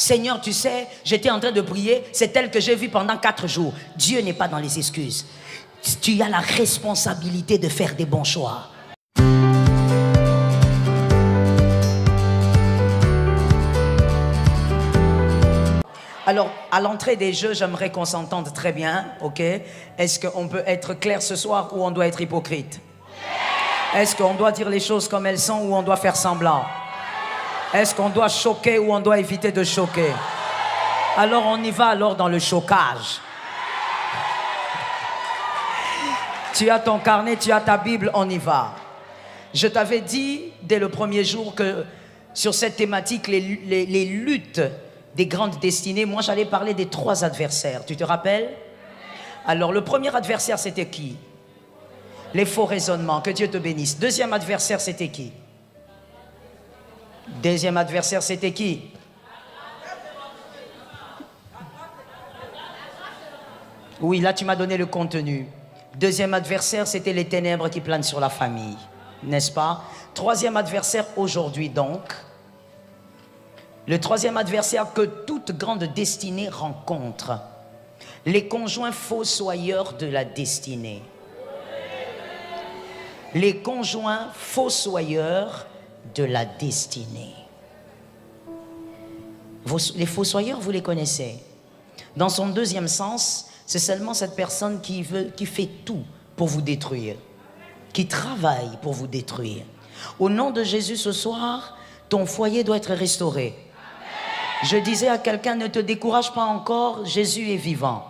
Seigneur, tu sais, j'étais en train de prier, c'est elle que j'ai vue pendant 4 jours. Dieu n'est pas dans les excuses. Tu as la responsabilité de faire des bons choix. Alors, à l'entrée des jeux, j'aimerais qu'on s'entende très bien, ok? Est-ce qu'on peut être clair ce soir ou on doit être hypocrite? Est-ce qu'on doit dire les choses comme elles sont ou on doit faire semblant? Est-ce qu'on doit choquer ou on doit éviter de choquer? Alors on y va alors dans le chocage. Tu as ton carnet, tu as ta Bible, on y va. Je t'avais dit dès le premier jour que sur cette thématique, les luttes des grandes destinées, moi j'allais parler des 3 adversaires. Tu te rappelles? Alors le premier adversaire c'était qui? Les faux raisonnements, que Dieu te bénisse. Deuxième adversaire c'était qui? Deuxième adversaire c'était qui? Oui, là tu m'as donné le contenu. Deuxième adversaire c'était les ténèbres qui planent sur la famille, n'est-ce pas? Troisième adversaire aujourd'hui donc. Le troisième adversaire que toute grande destinée rencontre, les conjoints fossoyeurs de la destinée. Les conjoints fossoyeurs de la destinée. Les fossoyeurs, vous les connaissez. Dans son deuxième sens, c'est seulement cette personne qui fait tout pour vous détruire, qui travaille pour vous détruire. Au nom de Jésus ce soir, ton foyer doit être restauré. Je disais à quelqu'un, ne te décourage pas encore, Jésus est vivant.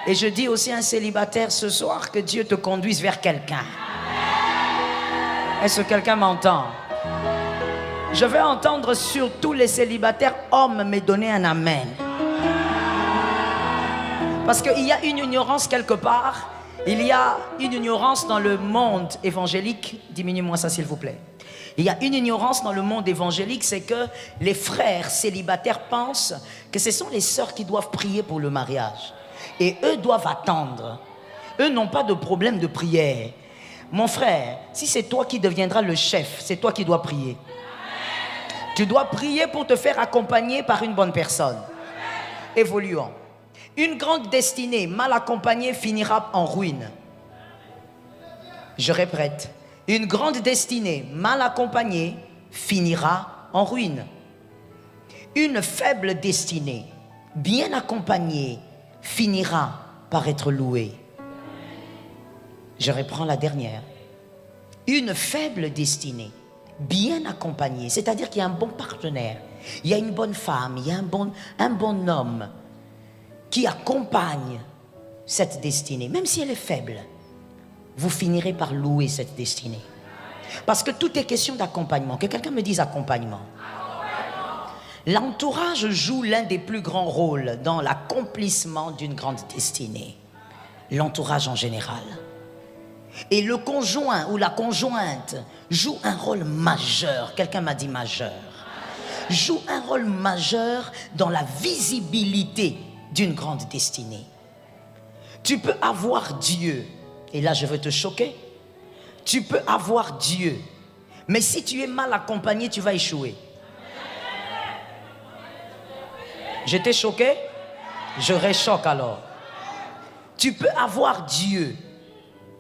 Et je dis aussi à un célibataire ce soir que Dieu te conduise vers quelqu'un. Est-ce que quelqu'un m'entend? Je vais entendre sur tous les célibataires hommes me donner un amen. Parce qu'il y a une ignorance quelque part. Il y a une ignorance dans le monde évangélique. Diminue-moi ça s'il vous plaît. Il y a une ignorance dans le monde évangélique, c'est que les frères célibataires pensent que ce sont les sœurs qui doivent prier pour le mariage. Et eux doivent attendre. Eux n'ont pas de problème de prière. Mon frère, si c'est toi qui deviendras le chef, c'est toi qui dois prier. Tu dois prier pour te faire accompagner par une bonne personne. Évoluons. Une grande destinée mal accompagnée finira en ruine. Je répète. Une grande destinée mal accompagnée finira en ruine. Une faible destinée bien accompagnée finira par être louée. Je reprends la dernière. Une faible destinée bien accompagnée, c'est-à-dire qu'il y a un bon partenaire, il y a une bonne femme, il y a un bon homme qui accompagne cette destinée, même si elle est faible. Vous finirez par louer cette destinée. Parce que tout est question d'accompagnement. Que quelqu'un me dise accompagnement. L'entourage joue l'un des plus grands rôles dans l'accomplissement d'une grande destinée. L'entourage en général. Et le conjoint ou la conjointe joue un rôle majeur. Quelqu'un m'a dit majeur. Joue un rôle majeur dans la visibilité d'une grande destinée. Tu peux avoir Dieu. Et là, je veux te choquer. Tu peux avoir Dieu, mais si tu es mal accompagné, tu vas échouer. J'étais choqué? Je réchoque alors. Tu peux avoir Dieu.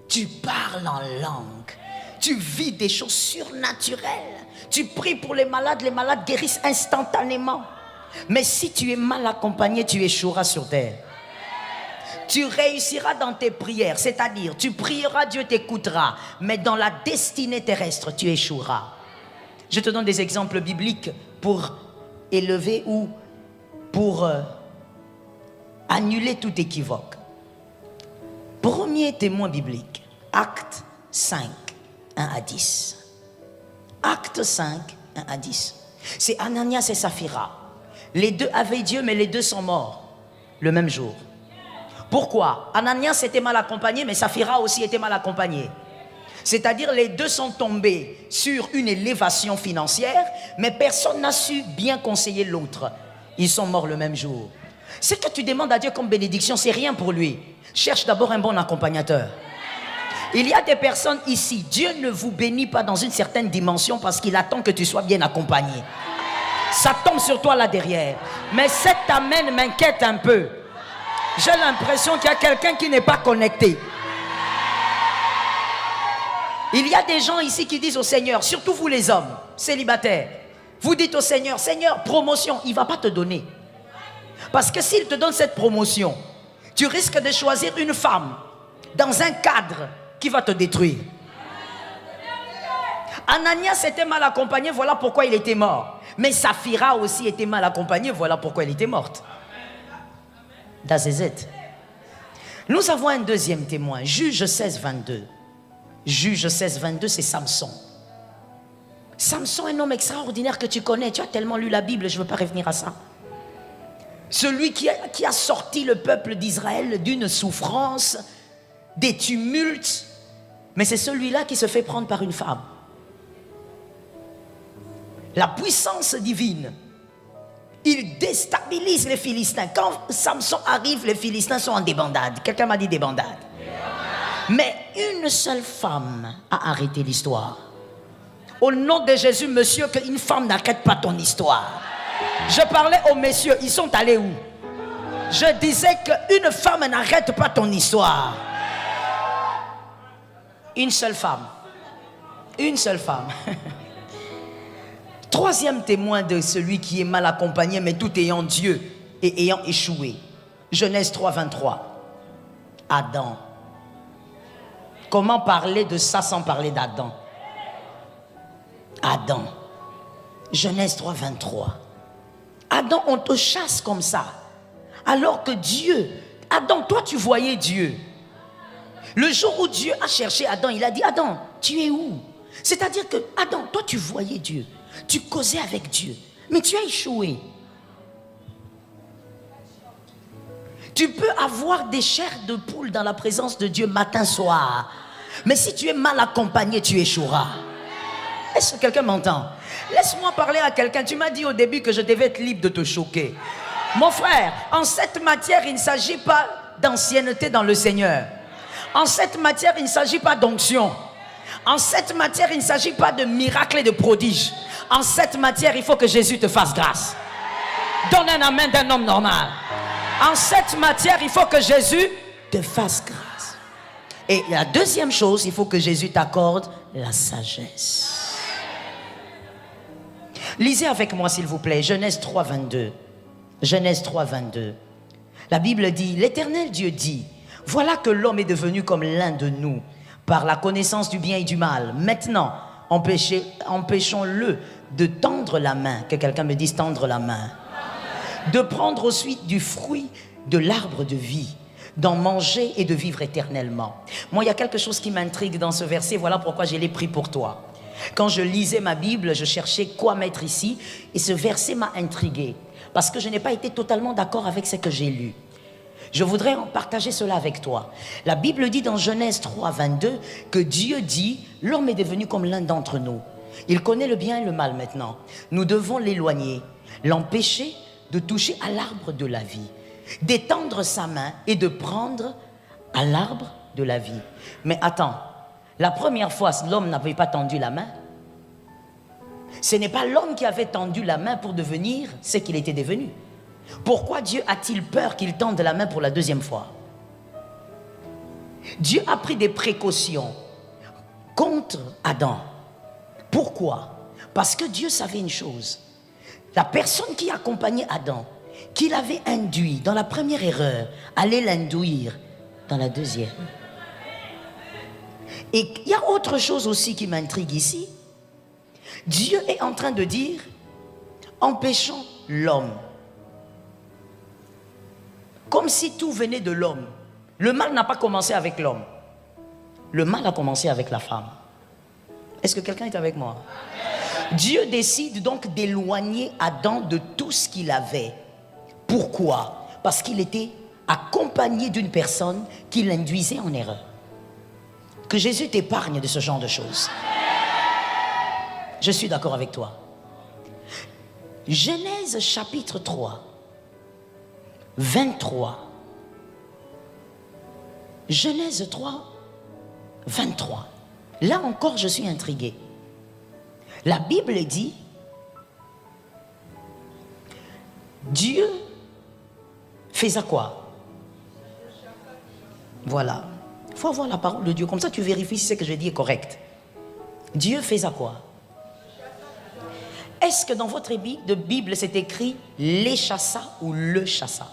Tu parles en langue. Tu vis des choses surnaturelles. Tu pries pour les malades guérissent instantanément. Mais si tu es mal accompagné, tu échoueras sur terre. Tu réussiras dans tes prières, c'est-à-dire tu prieras, Dieu t'écoutera, mais dans la destinée terrestre, tu échoueras. Je te donne des exemples bibliques pour élever ou pour annuler tout équivoque. Premier témoin biblique, Actes 5, 1 à 10. Actes 5, 1 à 10. C'est Ananias et Saphira. Les deux avaient Dieu, mais les deux sont morts le même jour. Pourquoi? Ananias était mal accompagné, mais Saphira aussi était mal accompagné. C'est-à-dire les deux sont tombés sur une élévation financière, mais personne n'a su bien conseiller l'autre. Ils sont morts le même jour. Ce que tu demandes à Dieu comme bénédiction, c'est rien pour lui. Cherche d'abord un bon accompagnateur. Il y a des personnes ici, Dieu ne vous bénit pas dans une certaine dimension parce qu'il attend que tu sois bien accompagné. Ça tombe sur toi là derrière. Mais cet amen m'inquiète un peu. J'ai l'impression qu'il y a quelqu'un qui n'est pas connecté. Il y a des gens ici qui disent au Seigneur, surtout vous les hommes, célibataires, vous dites au Seigneur, Seigneur, promotion, il ne va pas te donner. Parce que s'il te donne cette promotion, tu risques de choisir une femme dans un cadre qui va te détruire. Ananias était mal accompagné, voilà pourquoi il était mort. Mais Saphira aussi était mal accompagnée, voilà pourquoi elle était morte. That's it. Nous avons un deuxième témoin, Juge 16, 22. Juge 16, 22, c'est Samson. Samson, un homme extraordinaire que tu connais. Tu as tellement lu la Bible, je ne veux pas revenir à ça. Celui qui a sorti le peuple d'Israël d'une souffrance, des tumultes. Mais c'est celui-là qui se fait prendre par une femme. La puissance divine. Il déstabilise les Philistins. Quand Samson arrive, les Philistins sont en débandade. Quelqu'un m'a dit débandade. Mais une seule femme a arrêté l'histoire. Au nom de Jésus, monsieur, qu'une femme n'arrête pas ton histoire. Je parlais aux messieurs, ils sont allés où? Je disais qu'une femme n'arrête pas ton histoire. Une seule femme. Une seule femme. Troisième témoin de celui qui est mal accompagné, mais tout ayant Dieu et ayant échoué. Genèse 3, 23. Adam. Comment parler de ça sans parler d'Adam? Adam. Genèse 3, 23. Adam, on te chasse comme ça. Alors que Dieu, Adam, toi tu voyais Dieu. Le jour où Dieu a cherché Adam, il a dit, Adam, tu es où? C'est-à-dire que, Adam, toi tu voyais Dieu. Tu causais avec Dieu. Mais tu as échoué. Tu peux avoir des chairs de poule dans la présence de Dieu matin, soir. Mais si tu es mal accompagné, tu échoueras. Est-ce que quelqu'un m'entend? Laisse-moi parler à quelqu'un. Tu m'as dit au début que je devais être libre de te choquer. Mon frère, en cette matière, il ne s'agit pas d'ancienneté dans le Seigneur. En cette matière, il ne s'agit pas d'onction. En cette matière, il ne s'agit pas de miracles et de prodiges. En cette matière, il faut que Jésus te fasse grâce. Donne un amen d'un homme normal. En cette matière, il faut que Jésus te fasse grâce. Et la deuxième chose, il faut que Jésus t'accorde la sagesse. Lisez avec moi s'il vous plaît, Genèse 3, 22. Genèse 3, 22. La Bible dit, l'Éternel Dieu dit, voilà que l'homme est devenu comme l'un de nous, par la connaissance du bien et du mal. Maintenant, empêchons-le de tendre la main, que quelqu'un me dise tendre la main, de prendre ensuite du fruit de l'arbre de vie, d'en manger et de vivre éternellement. Moi, il y a quelque chose qui m'intrigue dans ce verset, voilà pourquoi je l'ai pris pour toi. Quand je lisais ma Bible, je cherchais quoi mettre ici, et ce verset m'a intrigué, parce que je n'ai pas été totalement d'accord avec ce que j'ai lu. Je voudrais en partager cela avec toi. La Bible dit dans Genèse 3, 22, que Dieu dit, l'homme est devenu comme l'un d'entre nous. Il connaît le bien et le mal maintenant. Nous devons l'éloigner, l'empêcher de toucher à l'arbre de la vie, d'étendre sa main et de prendre à l'arbre de la vie. Mais attends, la première fois, l'homme n'avait pas tendu la main. Ce n'est pas l'homme qui avait tendu la main pour devenir ce qu'il était devenu. Pourquoi Dieu a-t-il peur qu'il tende la main pour la deuxième fois? Dieu a pris des précautions contre Adam. Pourquoi? Parce que Dieu savait une chose. La personne qui accompagnait Adam, qu'il avait induit dans la première erreur, allait l'induire dans la deuxième. Et il y a autre chose aussi qui m'intrigue ici. Dieu est en train de dire, empêchons l'homme. Comme si tout venait de l'homme. Le mal n'a pas commencé avec l'homme. Le mal a commencé avec la femme. Est-ce que quelqu'un est avec moi? Dieu décide donc d'éloigner Adam de tout ce qu'il avait. Pourquoi? Parce qu'il était accompagné d'une personne qui l'induisait en erreur. Que Jésus t'épargne de ce genre de choses. Je suis d'accord avec toi. Genèse chapitre 3. 23. Genèse 3, 23. Là encore, je suis intrigué. La Bible dit, Dieu faisait quoi? Voilà. Il faut avoir la parole de Dieu. Comme ça, tu vérifies si ce que je dis est correct. Dieu faisait quoi? Est-ce que dans votre Bible, c'est écrit les chassa ou le chassa?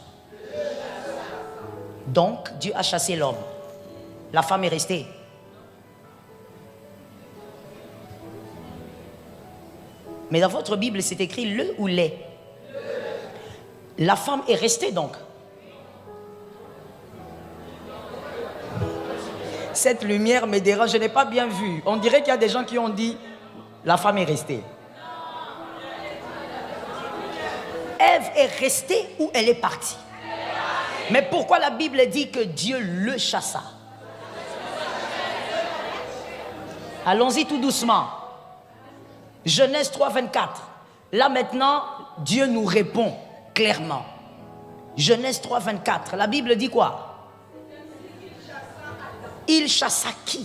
Donc, Dieu a chassé l'homme. La femme est restée. Mais dans votre Bible, c'est écrit le ou les? La femme est restée donc. Cette lumière me dérange, je n'ai pas bien vu. On dirait qu'il y a des gens qui ont dit la femme est restée. Ève est restée ou elle est partie? Mais pourquoi la Bible dit que Dieu le chassa? Allons-y tout doucement. Genèse 3, 24. Là maintenant, Dieu nous répond clairement. Genèse 3, 24. La Bible dit quoi? Il chassa qui?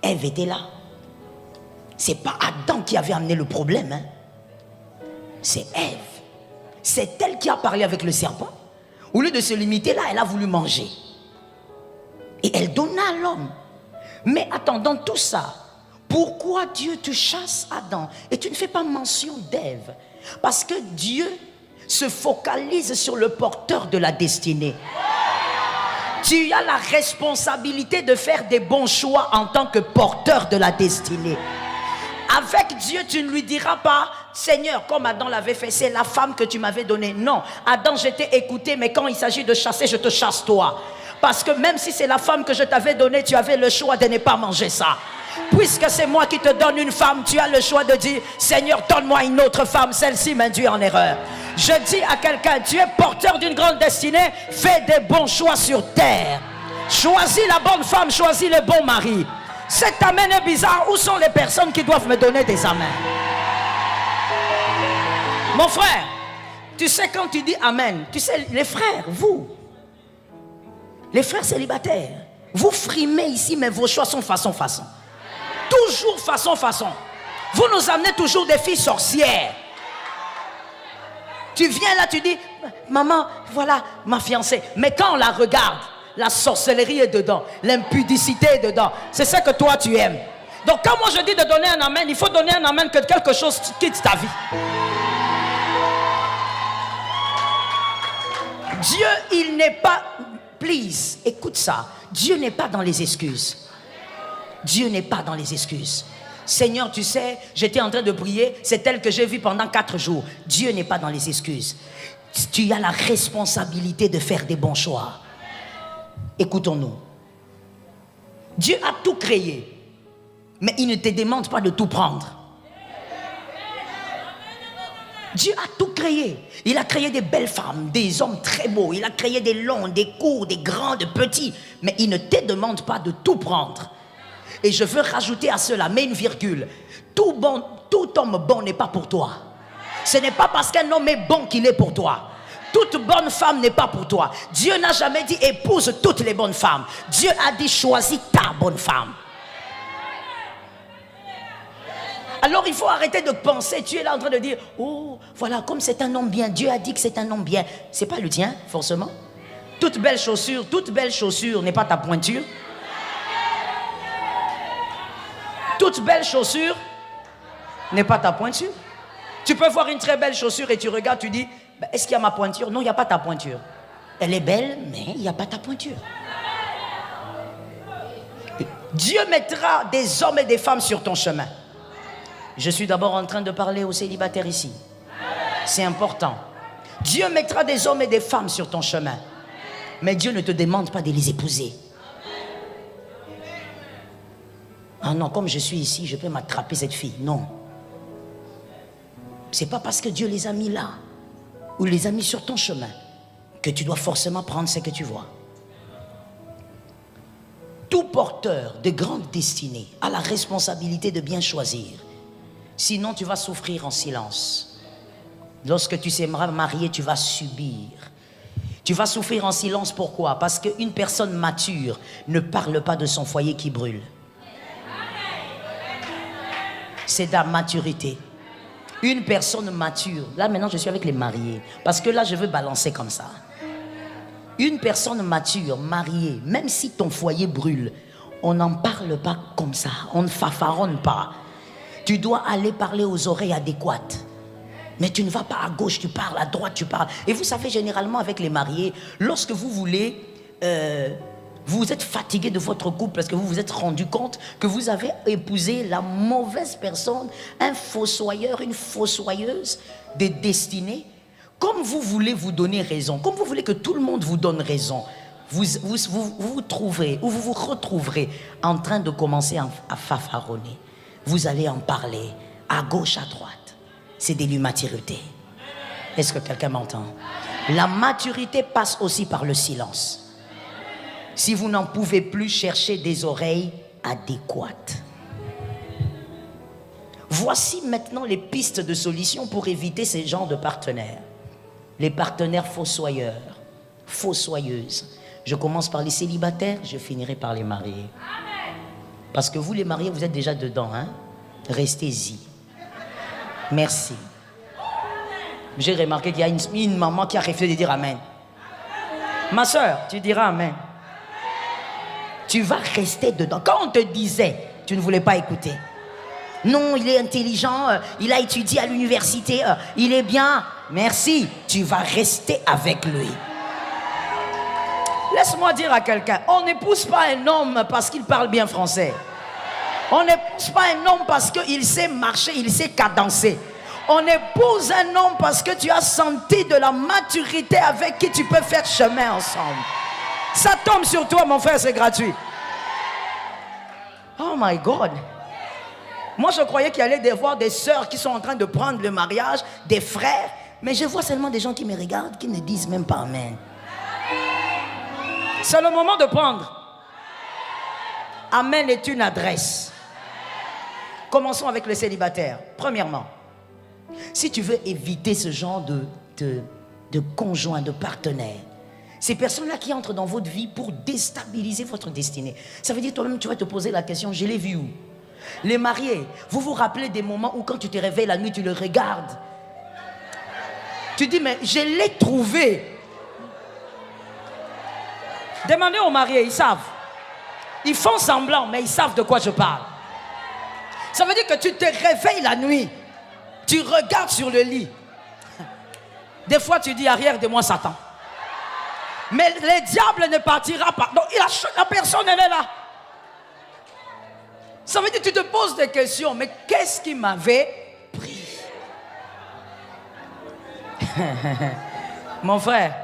Ève était là. C'est pas Adam qui avait amené le problème. Hein? C'est Ève. C'est elle qui a parlé avec le serpent. Au lieu de se limiter là, elle a voulu manger. Et elle donna à l'homme. Mais attends, dans tout ça, pourquoi Dieu te chasse Adam? Et tu ne fais pas mention d'Ève. Parce que Dieu se focalise sur le porteur de la destinée. Tu as la responsabilité de faire des bons choix en tant que porteur de la destinée. Avec Dieu, tu ne lui diras pas, Seigneur, comme Adam l'avait fait, c'est la femme que tu m'avais donnée. Non, Adam, je t'ai écouté, mais quand il s'agit de chasser, je te chasse toi. Parce que même si c'est la femme que je t'avais donnée, tu avais le choix de ne pas manger ça. Puisque c'est moi qui te donne une femme, tu as le choix de dire, Seigneur, donne-moi une autre femme, celle-ci m'induit en erreur. Je dis à quelqu'un, tu es porteur d'une grande destinée, fais des bons choix sur terre. Choisis la bonne femme, choisis le bon mari. Cet amen est bizarre. Où sont les personnes qui doivent me donner des amens? Mon frère, tu sais quand tu dis amen, tu sais les frères, vous, les frères célibataires, vous frimez ici, mais vos choix sont façon. Toujours façon. Vous nous amenez toujours des filles sorcières. Tu viens là, tu dis, maman, voilà ma fiancée. Mais quand on la regarde, la sorcellerie est dedans, l'impudicité est dedans. C'est ça que toi tu aimes. Donc quand moi je dis de donner un amen, il faut donner un amen que quelque chose quitte ta vie. Dieu, il n'est pas... Please, écoute ça. Dieu n'est pas dans les excuses. Dieu n'est pas dans les excuses. Seigneur, tu sais, j'étais en train de prier, c'est elle que j'ai vue pendant 4 jours. Dieu n'est pas dans les excuses. Tu as la responsabilité de faire des bons choix. Écoutons-nous. Dieu a tout créé, mais il ne te demande pas de tout prendre. Dieu a tout créé. Il a créé des belles femmes, des hommes très beaux. Il a créé des longs, des courts, des grands, des petits. Mais il ne te demande pas de tout prendre. Et je veux rajouter à cela, mets une virgule. Tout homme bon n'est pas pour toi. Ce n'est pas parce qu'un homme est bon qu'il est pour toi. Toute bonne femme n'est pas pour toi. Dieu n'a jamais dit épouse toutes les bonnes femmes. Dieu a dit choisis ta bonne femme. Alors il faut arrêter de penser, tu es là en train de dire, oh voilà, comme c'est un homme bien, Dieu a dit que c'est un homme bien. C'est pas le tien, forcément. Toute belle chaussure n'est pas ta pointure. Toute belle chaussure n'est pas ta pointure. Tu peux voir une très belle chaussure et tu regardes, tu dis, est-ce qu'il y a ma pointure? Non, il n'y a pas ta pointure. Elle est belle, mais il n'y a pas ta pointure. Dieu mettra des hommes et des femmes sur ton chemin. Je suis d'abord en train de parler aux célibataires ici. C'est important. Dieu mettra des hommes et des femmes sur ton chemin. Mais Dieu ne te demande pas de les épouser. Ah non, comme je suis ici, je peux m'attraper cette fille. Non. C'est pas parce que Dieu les a mis là, ou les a mis sur ton chemin, que tu dois forcément prendre ce que tu vois. Tout porteur de grande destinée a la responsabilité de bien choisir. Sinon, tu vas souffrir en silence. Lorsque tu seras marié, tu vas subir. Tu vas souffrir en silence, pourquoi? Parce qu'une personne mature ne parle pas de son foyer qui brûle. C'est de la maturité. Une personne mature. Là, maintenant, je suis avec les mariés. Parce que là, je veux balancer comme ça. Une personne mature, mariée, même si ton foyer brûle, on n'en parle pas comme ça. On ne fafaronne pas. Tu dois aller parler aux oreilles adéquates. Mais tu ne vas pas à gauche, tu parles, à droite, tu parles. Et vous savez, généralement, avec les mariés, lorsque vous voulez... vous êtes fatigué de votre couple parce que vous vous êtes rendu compte que vous avez épousé la mauvaise personne, un fossoyeur, une fossoyeuse de destinée. Comme vous voulez vous donner raison, comme vous voulez que tout le monde vous donne raison, vous trouverez ou vous vous retrouverez en train de commencer à fafaronner. Vous allez en parler à gauche, à droite. C'est de l'immaturité. Est-ce que quelqu'un m'entend? La maturité passe aussi par le silence. Si vous n'en pouvez plus, chercher des oreilles adéquates. Voici maintenant les pistes de solutions pour éviter ces genres de partenaires. Les partenaires fossoyeurs, fossoyeuses. Je commence par les célibataires, je finirai par les mariés. Parce que vous les mariés, vous êtes déjà dedans, hein? Restez-y. Merci. J'ai remarqué qu'il y a une maman qui a refusé de dire Amen. Ma soeur, tu diras Amen. Tu vas rester dedans. Quand on te disait, tu ne voulais pas écouter. Non, il est intelligent, il a étudié à l'université, il est bien. Merci, tu vas rester avec lui. Laisse-moi dire à quelqu'un, on n'épouse pas un homme parce qu'il parle bien français. On n'épouse pas un homme parce qu'il sait marcher, il sait cadencer. On épouse un homme parce que tu as senti de la maturité avec qui tu peux faire chemin ensemble. Ça tombe sur toi, mon frère, c'est gratuit. Oh my God. Moi, je croyais qu'il y allait y avoir des sœurs qui sont en train de prendre le mariage, des frères. Mais je vois seulement des gens qui me regardent, qui ne disent même pas Amen. C'est le moment de prendre. Amen est une adresse. Commençons avec le célibataire. Premièrement, si tu veux éviter ce genre de conjoint, de partenaire, ces personnes-là qui entrent dans votre vie pour déstabiliser votre destinée. Ça veut dire toi-même, tu vas te poser la question, je l'ai vu où? Les mariés, vous vous rappelez des moments où quand tu te réveilles la nuit, tu le regardes. Tu dis, mais je l'ai trouvé. Demandez aux mariés, ils savent. Ils font semblant, mais ils savent de quoi je parle. Ça veut dire que tu te réveilles la nuit. Tu regardes sur le lit. Des fois, tu dis, arrière de moi, Satan. Mais le diable ne partira pas. Donc, la personne, elle est là. Ça veut dire que tu te poses des questions. Mais qu'est-ce qui m'avait pris? Mon frère,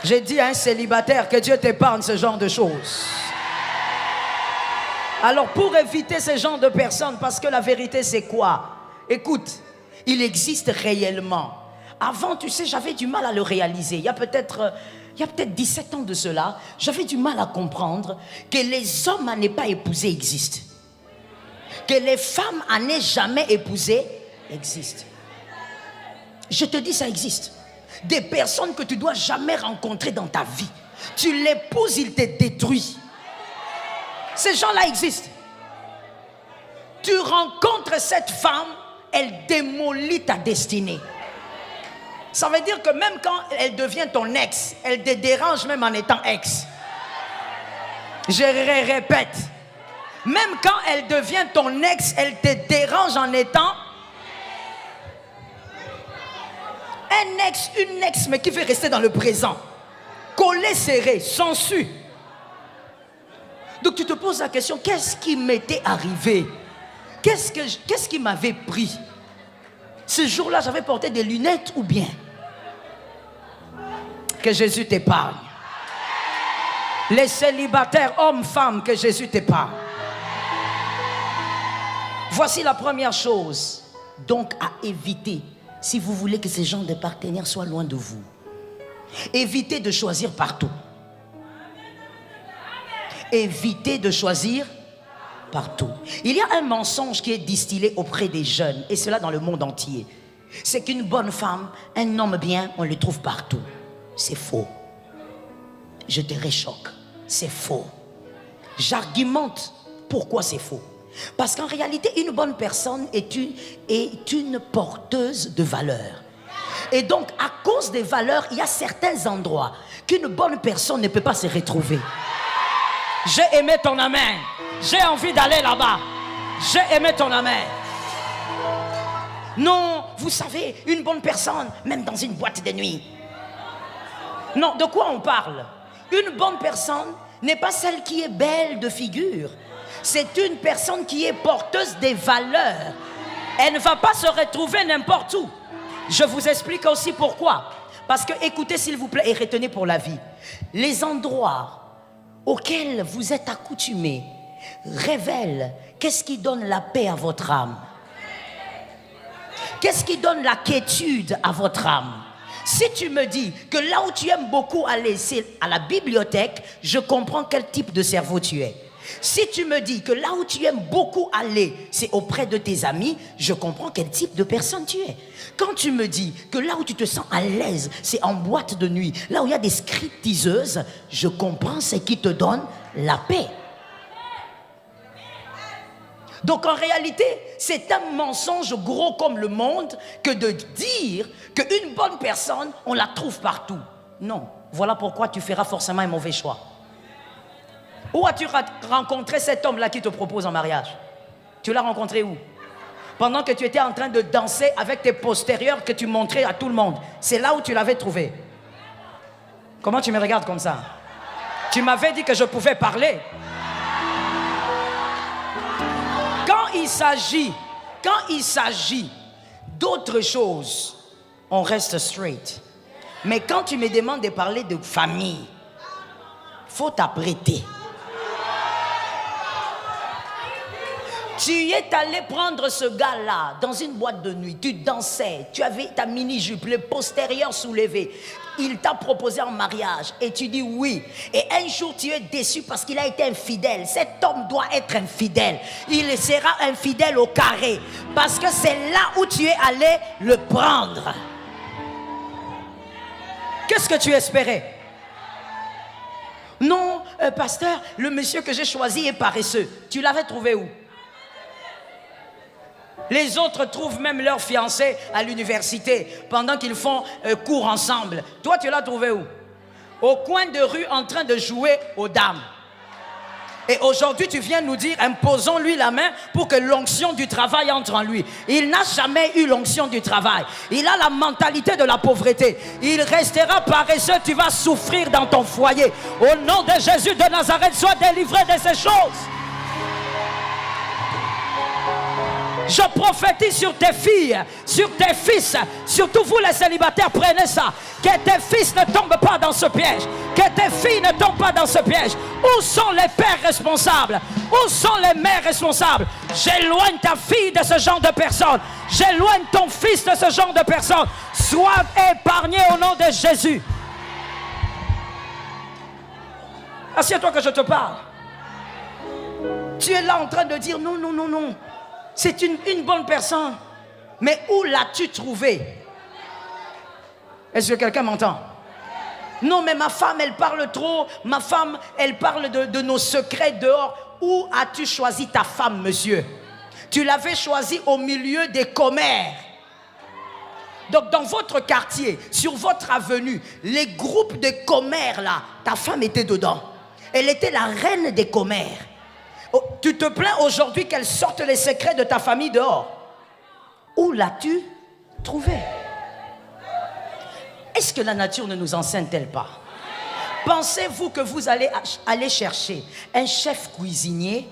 j'ai dit à un célibataire que Dieu t'épargne ce genre de choses. Alors, pour éviter ce genre de personnes, parce que la vérité, c'est quoi? Écoute, il existe réellement. Avant, tu sais, j'avais du mal à le réaliser. Il y a peut-être 17 ans de cela, j'avais du mal à comprendre que les hommes à ne pas épouser existent. Que les femmes à ne jamais épouser existent. Je te dis, ça existe. Des personnes que tu dois jamais rencontrer dans ta vie. Tu l'épouses, il te détruit. Ces gens-là existent. Tu rencontres cette femme, elle démolit ta destinée. Ça veut dire que même quand elle devient ton ex, elle te dérange même en étant ex. Je répète. Même quand elle devient ton ex, elle te dérange en étant un ex, une ex, mais qui veut rester dans le présent. Collé, serré, sensu. Donc tu te poses la question, qu'est-ce qui m'était arrivé? Qu'est-ce qui m'avait pris? Ce jour-là, j'avais porté des lunettes ou bien? Que Jésus t'épargne. Les célibataires, hommes, femmes, que Jésus t'épargne. Voici la première chose, donc à éviter, si vous voulez que ces gens de partenaires soient loin de vous. Évitez de choisir partout. Évitez de choisir partout. Il y a un mensonge qui est distillé auprès des jeunes, et cela dans le monde entier. C'est qu'une bonne femme, un homme bien, on le trouve partout. C'est faux. Je te réchoque. C'est faux. J'argumente pourquoi c'est faux. Parce qu'en réalité, une bonne personne est une porteuse de valeurs. Et donc, à cause des valeurs, il y a certains endroits qu'une bonne personne ne peut pas se retrouver. J'ai aimé ton amen. J'ai envie d'aller là-bas. J'ai aimé ton amen. Non, vous savez, une bonne personne, même dans une boîte de nuit. Non, de quoi on parle? Une bonne personne n'est pas celle qui est belle de figure. C'est une personne qui est porteuse des valeurs. Elle ne va pas se retrouver n'importe où. Je vous explique aussi pourquoi. Parce que, écoutez s'il vous plaît et retenez pour la vie. Les endroits auxquels vous êtes accoutumés révèlent qu'est-ce qui donne la paix à votre âme. Qu'est-ce qui donne la quiétude à votre âme? Si tu me dis que là où tu aimes beaucoup aller, c'est à la bibliothèque, je comprends quel type de cerveau tu es. Si tu me dis que là où tu aimes beaucoup aller, c'est auprès de tes amis, je comprends quel type de personne tu es. Quand tu me dis que là où tu te sens à l'aise, c'est en boîte de nuit, là où il y a des stripteaseuses, je comprends ce qui te donne la paix. Donc en réalité, c'est un mensonge gros comme le monde que de dire qu'une bonne personne, on la trouve partout. Non, voilà pourquoi tu feras forcément un mauvais choix. Où as-tu rencontré cet homme-là qui te propose en mariage? Tu l'as rencontré où? Pendant que tu étais en train de danser avec tes postérieurs que tu montrais à tout le monde. C'est là où tu l'avais trouvé. Comment tu me regardes comme ça? Tu m'avais dit que je pouvais parler. Quand il s'agit d'autre chose, on reste straight. Mais quand tu me demandes de parler de famille, faut t'apprêter. Tu es allé prendre ce gars-là dans une boîte de nuit, tu dansais, tu avais ta mini-jupe, le postérieur soulevé. Il t'a proposé en mariage et tu dis oui. Et un jour tu es déçu parce qu'il a été infidèle. Cet homme doit être infidèle. Il sera infidèle au carré parce que c'est là où tu es allé le prendre. Qu'est-ce que tu espérais? Non, pasteur, le monsieur que j'ai choisi est paresseux. Tu l'avais trouvé où? Les autres trouvent même leur fiancé à l'université pendant qu'ils font cours ensemble. Toi, tu l'as trouvé où? Au coin de rue en train de jouer aux dames. Et aujourd'hui, tu viens nous dire, imposons-lui la main pour que l'onction du travail entre en lui. Il n'a jamais eu l'onction du travail. Il a la mentalité de la pauvreté. Il restera paresseux, tu vas souffrir dans ton foyer. Au nom de Jésus de Nazareth, sois délivré de ces choses. Je prophétise sur tes filles, sur tes fils, surtout vous les célibataires, prenez ça. Que tes fils ne tombent pas dans ce piège, que tes filles ne tombent pas dans ce piège. Où sont les pères responsables? Où sont les mères responsables? J'éloigne ta fille de ce genre de personnes. J'éloigne ton fils de ce genre de personnes. Sois épargné au nom de Jésus. Assieds-toi que je te parle. Tu es là en train de dire non, non, non, non. C'est une bonne personne. Mais où l'as-tu trouvé? Est-ce que quelqu'un m'entend? Non, mais ma femme, elle parle trop. Ma femme, elle parle de nos secrets dehors. Où as-tu choisi ta femme, monsieur? Tu l'avais choisie au milieu des commères. Donc, dans votre quartier, sur votre avenue, les groupes de commères, là, ta femme était dedans. Elle était la reine des commères. Oh, tu te plains aujourd'hui qu'elle sorte les secrets de ta famille dehors. Où l'as-tu trouvé? Est-ce que la nature ne nous enseigne-t-elle pas? Pensez-vous que vous allez aller chercher un chef cuisinier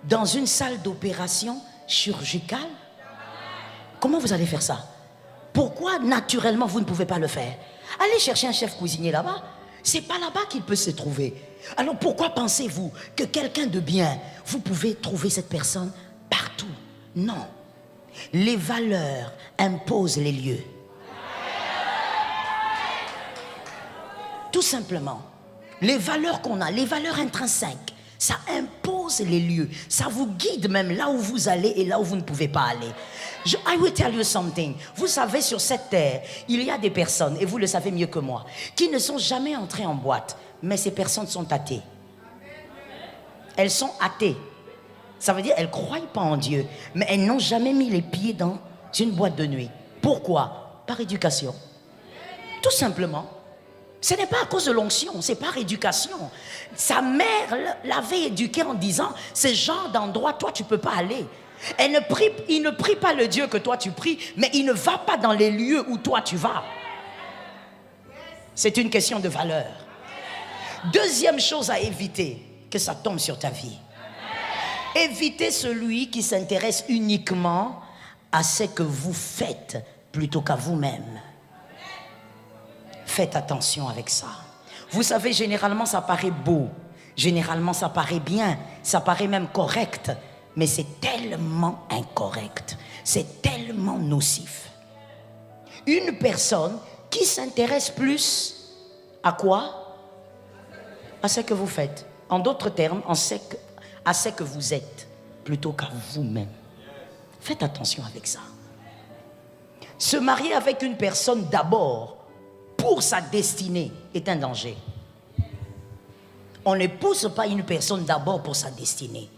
dans une salle d'opération chirurgicale? Comment vous allez faire ça? Pourquoi naturellement vous ne pouvez pas le faire? Allez chercher un chef cuisinier là-bas. C'est pas là-bas qu'il peut se trouver. Alors pourquoi pensez-vous que quelqu'un de bien, vous pouvez trouver cette personne partout? Non. Les valeurs imposent les lieux. Tout simplement. Les valeurs qu'on a, les valeurs intrinsèques, ça impose les lieux. Ça vous guide même là où vous allez et là où vous ne pouvez pas aller. I will tell you something. Vous savez, sur cette terre, il y a des personnes, et vous le savez mieux que moi, qui ne sont jamais entrées en boîte. Mais ces personnes sont athées. Elles sont athées. Ça veut dire qu'elles ne croient pas en Dieu, mais elles n'ont jamais mis les pieds dans une boîte de nuit. Pourquoi? Par éducation. Tout simplement. Ce n'est pas à cause de l'onction, c'est par éducation. Sa mère l'avait éduqué en disant, ce genre d'endroit, toi, tu ne peux pas aller. Il ne prie pas le Dieu que toi tu pries, mais il ne va pas dans les lieux où toi tu vas. C'est une question de valeur. Deuxième chose à éviter, que ça tombe sur ta vie. Évitez celui qui s'intéresse uniquement à ce que vous faites plutôt qu'à vous-même. Faites attention avec ça. Vous savez, généralement ça paraît beau, généralement ça paraît bien, ça paraît même correct, mais c'est tellement incorrect, c'est tellement nocif. Une personne qui s'intéresse plus à quoi? À ce que vous faites. En d'autres termes, à ce que vous êtes, plutôt qu'à vous-même. Faites attention avec ça. Se marier avec une personne d'abord pour sa destinée est un danger. On n'épouse pas une personne d'abord pour sa destinée.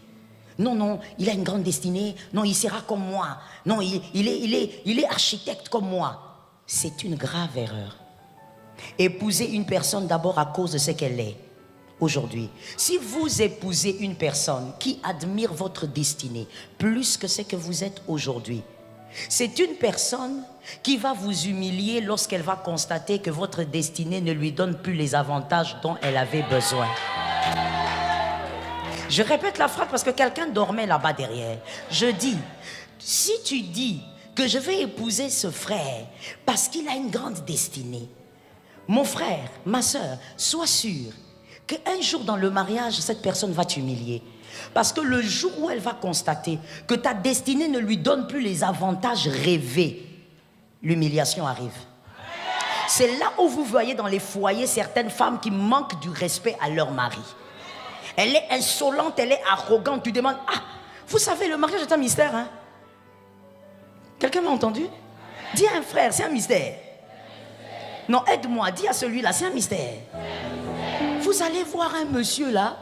Non, non, il a une grande destinée. Non, il sera comme moi. Non, il est architecte comme moi. C'est une grave erreur. Épousez une personne d'abord à cause de ce qu'elle est aujourd'hui. Si vous épousez une personne qui admire votre destinée plus que ce que vous êtes aujourd'hui, c'est une personne qui va vous humilier lorsqu'elle va constater que votre destinée ne lui donne plus les avantages dont elle avait besoin. Je répète la phrase parce que quelqu'un dormait là-bas derrière. Je dis, si tu dis que je vais épouser ce frère parce qu'il a une grande destinée, mon frère, ma soeur, sois sûr qu'un jour dans le mariage, cette personne va t'humilier. Parce que le jour où elle va constater que ta destinée ne lui donne plus les avantages rêvés, l'humiliation arrive. C'est là où vous voyez dans les foyers certaines femmes qui manquent du respect à leur mari. Elle est insolente, elle est arrogante. Tu demandes, ah, vous savez, le mariage est un mystère, hein? Quelqu'un m'a entendu? Dis à un frère, c'est un mystère. Non, aide-moi, dis à celui-là, c'est un mystère. Vous allez voir un monsieur là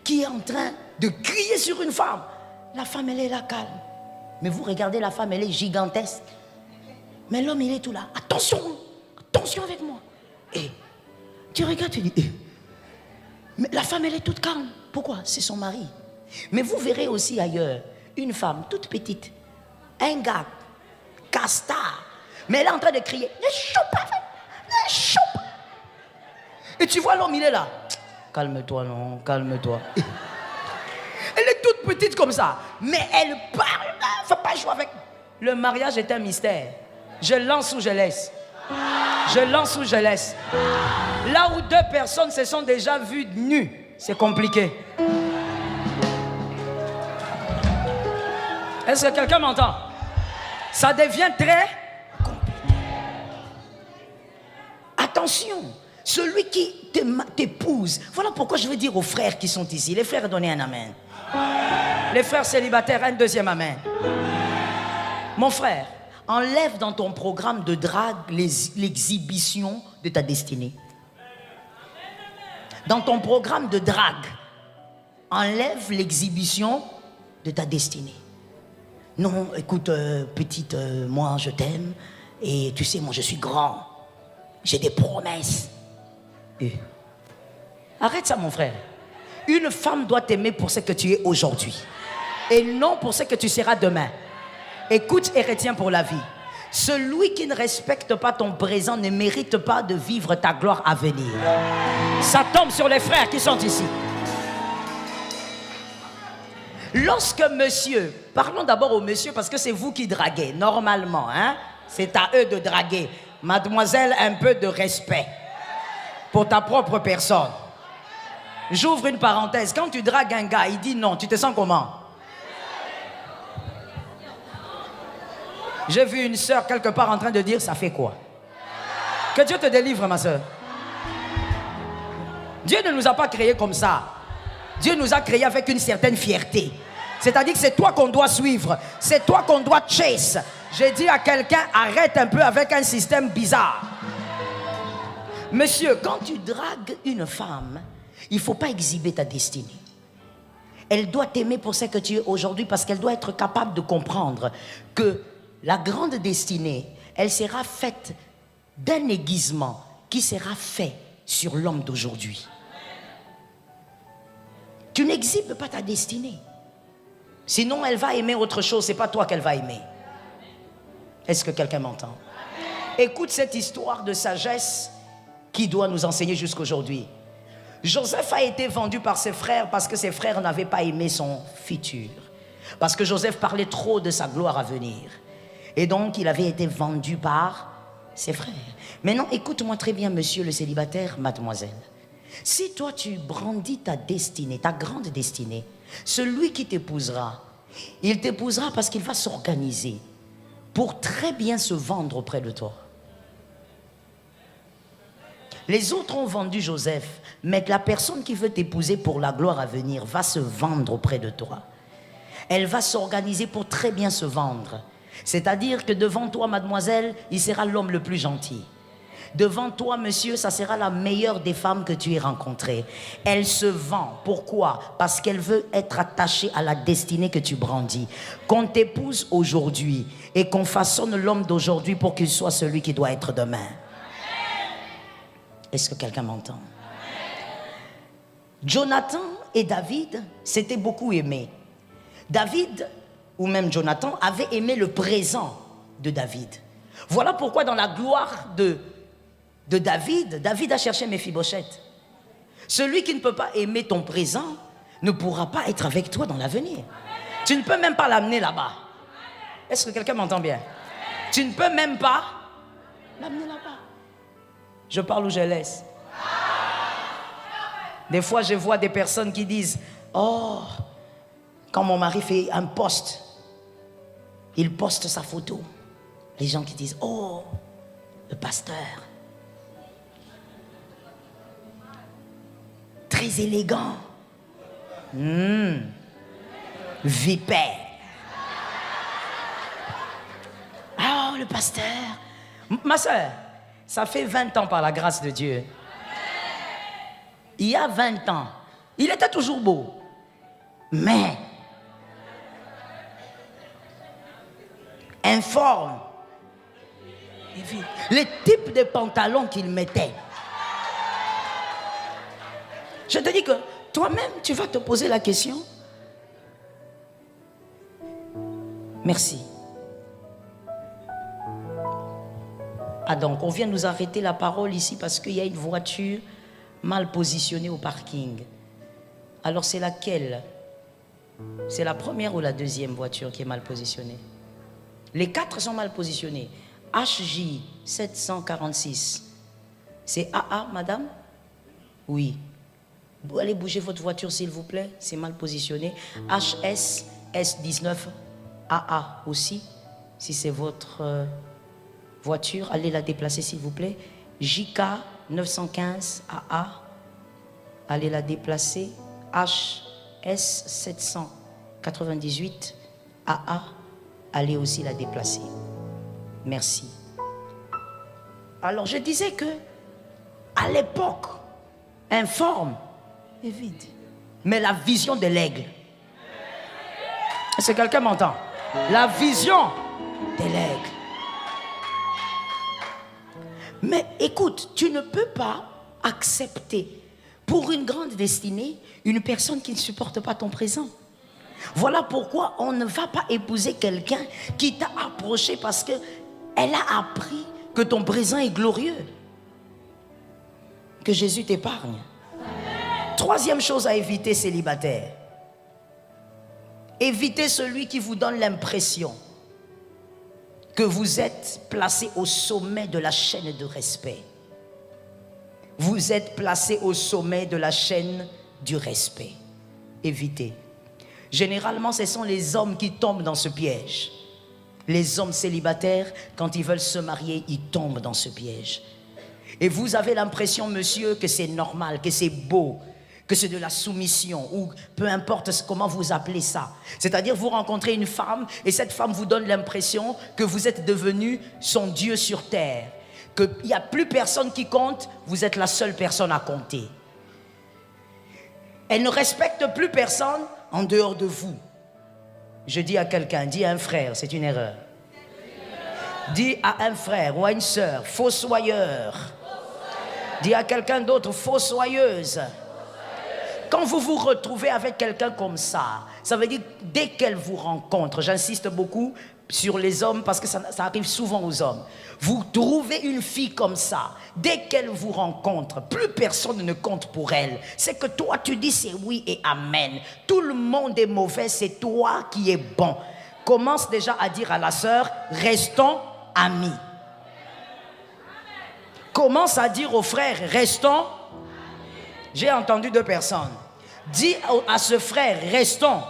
qui est en train de crier sur une femme. La femme, elle est là calme. Mais vous regardez la femme, elle est gigantesque. Mais l'homme, il est tout là. Attention, attention avec moi. Et tu regardes, tu dis, mais la femme, elle est toute calme. Pourquoi? C'est son mari. Mais vous verrez aussi ailleurs une femme toute petite, un gars, castard, mais elle est en train de crier, ne chope pas, ne chope pas. Et tu vois l'homme, il est là. Calme-toi, non, calme-toi. Elle est toute petite comme ça, mais elle parle, il ne faut pas jouer avec. Le mariage est un mystère. Je lance ou je laisse. Je lance ou je laisse. Là où deux personnes se sont déjà vues nues, c'est compliqué. Est-ce que quelqu'un m'entend? Ça devient très compliqué. Attention, celui qui t'épouse. Voilà pourquoi je veux dire aux frères qui sont ici. Les frères, donnez un amen. Les frères célibataires, un deuxième amen. Mon frère, enlève dans ton programme de drague l'exhibition de ta destinée. Dans ton programme de drague, enlève l'exhibition de ta destinée. Non, écoute, petite, moi je t'aime. Et tu sais, moi je suis grand. J'ai des promesses. Arrête ça, mon frère. Une femme doit t'aimer pour ce que tu es aujourd'hui. Et non pour ce que tu seras demain. Écoute et retiens pour la vie. Celui qui ne respecte pas ton présent ne mérite pas de vivre ta gloire à venir. Ça tombe sur les frères qui sont ici. Lorsque monsieur, parlons d'abord au monsieur parce que c'est vous qui draguez, normalement, hein? C'est à eux de draguer. Mademoiselle, un peu de respect pour ta propre personne. J'ouvre une parenthèse. Quand tu dragues un gars, il dit non, tu te sens comment? J'ai vu une sœur quelque part en train de dire, ça fait quoi? Que Dieu te délivre, ma sœur. Dieu ne nous a pas créés comme ça. Dieu nous a créés avec une certaine fierté. C'est-à-dire que c'est toi qu'on doit suivre. C'est toi qu'on doit chase. J'ai dit à quelqu'un, arrête un peu avec un système bizarre. Monsieur, quand tu dragues une femme, il ne faut pas exhiber ta destinée. Elle doit t'aimer pour ce que tu es aujourd'hui parce qu'elle doit être capable de comprendre que la grande destinée, elle sera faite d'un aiguisement qui sera fait sur l'homme d'aujourd'hui. Tu n'exhibes pas ta destinée. Sinon, elle va aimer autre chose. Ce n'est pas toi qu'elle va aimer. Est-ce que quelqu'un m'entend? Écoute cette histoire de sagesse qui doit nous enseigner jusqu'aujourd'hui. Joseph a été vendu par ses frères parce que ses frères n'avaient pas aimé son futur. Parce que Joseph parlait trop de sa gloire à venir. Et donc, il avait été vendu par ses frères. Maintenant, écoute-moi très bien, monsieur le célibataire, mademoiselle. Si toi, tu brandis ta destinée, ta grande destinée, celui qui t'épousera, il t'épousera parce qu'il va s'organiser pour très bien se vendre auprès de toi. Les autres ont vendu Joseph, mais la personne qui veut t'épouser pour la gloire à venir va se vendre auprès de toi. Elle va s'organiser pour très bien se vendre. C'est-à-dire que devant toi, mademoiselle, il sera l'homme le plus gentil. Devant toi, monsieur, ça sera la meilleure des femmes que tu aies rencontrées. Elle se vend. Pourquoi? Parce qu'elle veut être attachée à la destinée que tu brandis. Qu'on t'épouse aujourd'hui et qu'on façonne l'homme d'aujourd'hui pour qu'il soit celui qui doit être demain. Est-ce que quelqu'un m'entend? Jonathan et David s'étaient beaucoup aimés. David, ou même Jonathan, avait aimé le présent de David. Voilà pourquoi dans la gloire de David, David a cherché Méphibosheth. Celui qui ne peut pas aimer ton présent ne pourra pas être avec toi dans l'avenir. Tu ne peux même pas l'amener là-bas. Est-ce que quelqu'un m'entend bien? Tu ne peux même pas l'amener là-bas. Je parle ou je laisse? Des fois, je vois des personnes qui disent « Oh, quand mon mari fait un post, il poste sa photo. » Les gens qui disent « Oh, le pasteur. Très élégant. Vipère. Oh, le pasteur. » Ma soeur, ça fait 20 ans par la grâce de Dieu. Il y a 20 ans, il était toujours beau. Mais, informe. Les types de pantalons qu'il mettait. Je te dis que toi-même, tu vas te poser la question. Merci. Ah donc, on vient nous arrêter la parole ici parce qu'il y a une voiture mal positionnée au parking. Alors c'est laquelle? C'est la première ou la deuxième voiture qui est mal positionnée? Les 4 sont mal positionnés. HJ 746. C'est AA, madame? Oui. Vous allez bouger votre voiture s'il vous plaît. C'est mal positionné. HS S19 AA aussi. Si c'est votre voiture, allez la déplacer s'il vous plaît. JK 915 AA. Allez la déplacer. HS 798 AA. Allez aussi la déplacer. Merci. Alors je disais que à l'époque, informe est vide. Mais la vision de l'aigle. Est-ce que quelqu'un m'entend? La vision de l'aigle. Mais écoute, tu ne peux pas accepter pour une grande destinée une personne qui ne supporte pas ton présent. Voilà pourquoi on ne va pas épouser quelqu'un qui t'a approché parce qu'elle a appris que ton présent est glorieux. Que Jésus t'épargne. Troisième chose à éviter, célibataire. Évitez celui qui vous donne l'impression que vous êtes placé au sommet de la chaîne de respect. Vous êtes placé au sommet de la chaîne du respect. Évitez. Généralement, ce sont les hommes qui tombent dans ce piège. Les hommes célibataires, quand ils veulent se marier, ils tombent dans ce piège. Et vous avez l'impression, monsieur, que c'est normal, que c'est beau, que c'est de la soumission, ou peu importe comment vous appelez ça. C'est-à-dire, vous rencontrez une femme, et cette femme vous donne l'impression que vous êtes devenu son Dieu sur terre. Qu'il n'y a plus personne qui compte, vous êtes la seule personne à compter. Elle ne respecte plus personne, en dehors de vous. Je dis à quelqu'un, dis à un frère, c'est une erreur. Dis à un frère ou à une sœur, fossoyeur. Dis à quelqu'un d'autre, fossoyeuse. Quand vous vous retrouvez avec quelqu'un comme ça veut dire dès qu'elle vous rencontre, j'insiste beaucoup sur les hommes parce que ça arrive souvent aux hommes. Vous trouvez une fille comme ça, dès qu'elle vous rencontre, plus personne ne compte pour elle. C'est que toi tu dis c'est oui et amen. Tout le monde est mauvais, c'est toi qui es bon. Commence déjà à dire à la sœur, restons amis. Commence à dire aux frères, restons. J'ai entendu 2 personnes. Dis à ce frère, restons.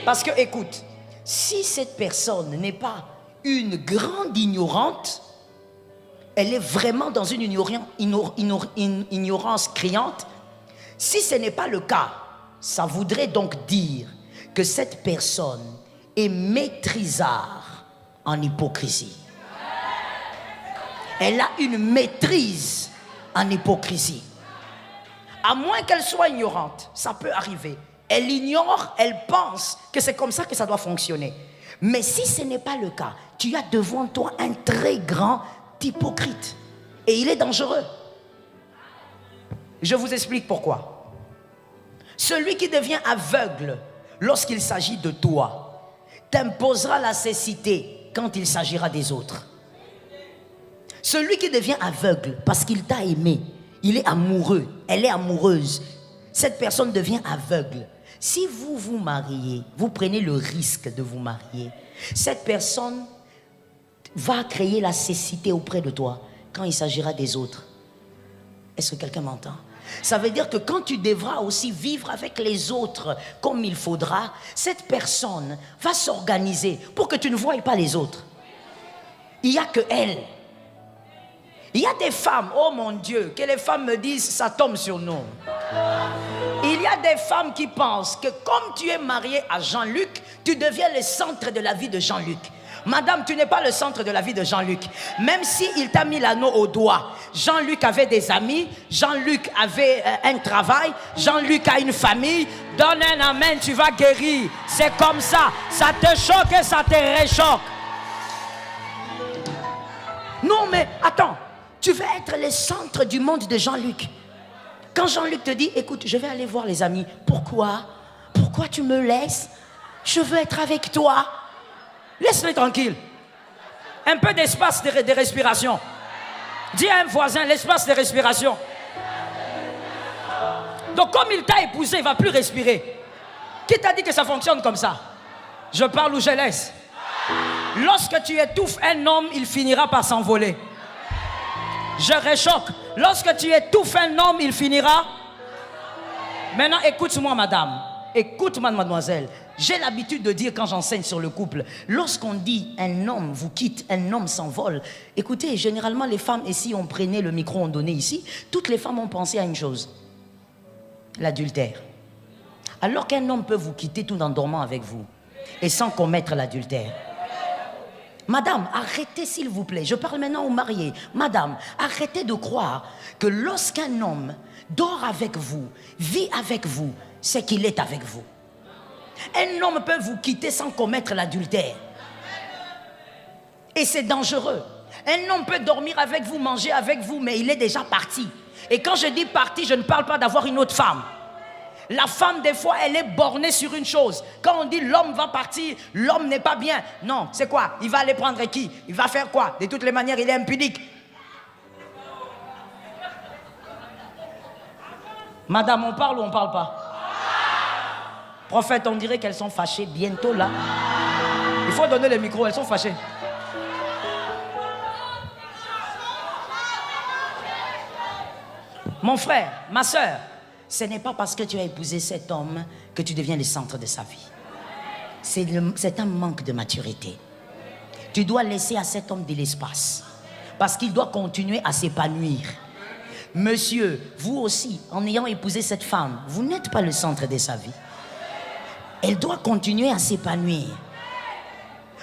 Parce que, écoute, si cette personne n'est pas une grande ignorante, elle est vraiment dans une ignorance criante. Si ce n'est pas le cas, ça voudrait donc dire que cette personne est maîtrisard en hypocrisie. Elle a une maîtrise en hypocrisie. À moins qu'elle soit ignorante, ça peut arriver. Elle ignore, elle pense que c'est comme ça que ça doit fonctionner. Mais si ce n'est pas le cas, tu as devant toi un très grand hypocrite. Et il est dangereux. Je vous explique pourquoi. Celui qui devient aveugle lorsqu'il s'agit de toi, t'imposera la cécité quand il s'agira des autres. Celui qui devient aveugle parce qu'il t'a aimé, il est amoureux, elle est amoureuse, cette personne devient aveugle. Si vous vous mariez, vous prenez le risque de vous marier, cette personne va créer la cécité auprès de toi quand il s'agira des autres. Est-ce que quelqu'un m'entend? Ça veut dire que quand tu devras aussi vivre avec les autres comme il faudra, cette personne va s'organiser pour que tu ne voies pas les autres. Il n'y a que elle. Il y a des femmes, oh mon Dieu, que les femmes me disent, ça tombe sur nous. Il y a des femmes qui pensent que comme tu es mariée à Jean-Luc, tu deviens le centre de la vie de Jean-Luc. Madame, tu n'es pas le centre de la vie de Jean-Luc. Même s'il t'a mis l'anneau au doigt, Jean-Luc avait des amis, Jean-Luc avait un travail, Jean-Luc a une famille. Donne un amen, tu vas guérir. C'est comme ça. Ça te choque et ça te réchoque. Non mais attends, tu veux être le centre du monde de Jean-Luc. Quand Jean-Luc te dit, écoute, je vais aller voir les amis. Pourquoi? Pourquoi tu me laisses? Je veux être avec toi. Laisse-les tranquille. Un peu d'espace de respiration. Dis à un voisin, l'espace de respiration. Donc comme il t'a épousé, il ne va plus respirer. Qui t'a dit que ça fonctionne comme ça? Je parle ou je laisse? Lorsque tu étouffes un homme, il finira par s'envoler. Je réchoque. Lorsque tu étouffes un homme, il finira. Maintenant, écoute-moi, madame. Écoute-moi, mademoiselle. J'ai l'habitude de dire quand j'enseigne sur le couple, lorsqu'on dit un homme vous quitte, un homme s'envole, écoutez, généralement les femmes, et si on prenait le micro, on donnait ici, toutes les femmes ont pensé à une chose, l'adultère. Alors qu'un homme peut vous quitter tout en dormant avec vous et sans commettre l'adultère. Madame, arrêtez s'il vous plaît, je parle maintenant aux mariés. Madame, arrêtez de croire que lorsqu'un homme dort avec vous, vit avec vous, c'est qu'il est avec vous. Un homme peut vous quitter sans commettre l'adultère. Et c'est dangereux. Un homme peut dormir avec vous, manger avec vous, mais il est déjà parti. Et quand je dis parti, je ne parle pas d'avoir une autre femme. La femme, des fois, elle est bornée sur une chose. Quand on dit l'homme va partir, l'homme n'est pas bien. Non, c'est quoi? Il va aller prendre qui? Il va faire quoi? De toutes les manières, il est impudique. Madame, on parle ou on ne parle pas? Prophète, on dirait qu'elles sont fâchées bientôt là. Il faut donner le micro, elles sont fâchées. Mon frère, ma soeur, ce n'est pas parce que tu as épousé cet homme que tu deviens le centre de sa vie. C'est un manque de maturité. Tu dois laisser à cet homme de l'espace. Parce qu'il doit continuer à s'épanouir. Monsieur, vous aussi, en ayant épousé cette femme, vous n'êtes pas le centre de sa vie. Elle doit continuer à s'épanouir.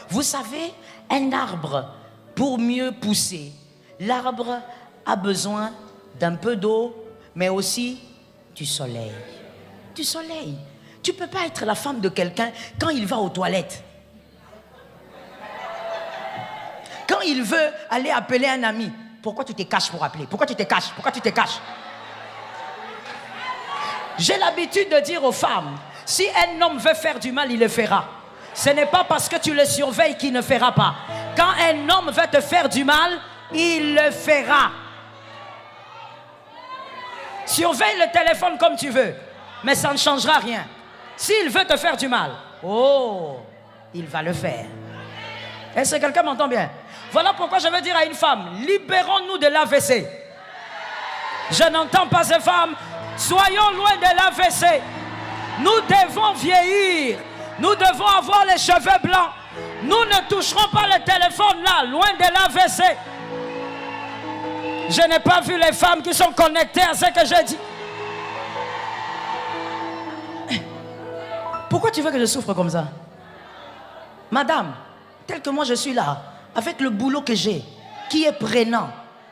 Vous savez, un arbre, pour mieux pousser, l'arbre a besoin d'un peu d'eau, mais aussi du soleil. Du soleil. Tu ne peux pas être la femme de quelqu'un quand il va aux toilettes. Quand il veut aller appeler un ami, pourquoi tu te caches pour appeler? Pourquoi tu te caches? Pourquoi tu te caches? J'ai l'habitude de dire aux femmes, si un homme veut faire du mal, il le fera. Ce n'est pas parce que tu le surveilles qu'il ne fera pas. Quand un homme veut te faire du mal, il le fera. Surveille le téléphone comme tu veux, mais ça ne changera rien. S'il veut te faire du mal, oh, il va le faire. Est-ce que quelqu'un m'entend bien? Voilà pourquoi je veux dire à une femme, libérons-nous de l'AVC. Je n'entends pas ces femmes, soyons loin de l'AVC. Nous devons vieillir. Nous devons avoir les cheveux blancs. Nous ne toucherons pas le téléphone là, loin de l'AVC. Je n'ai pas vu les femmes qui sont connectées à ce que j'ai dit. Pourquoi tu veux que je souffre comme ça? Madame, tel que moi je suis là, avec le boulot que j'ai, qui est prenant,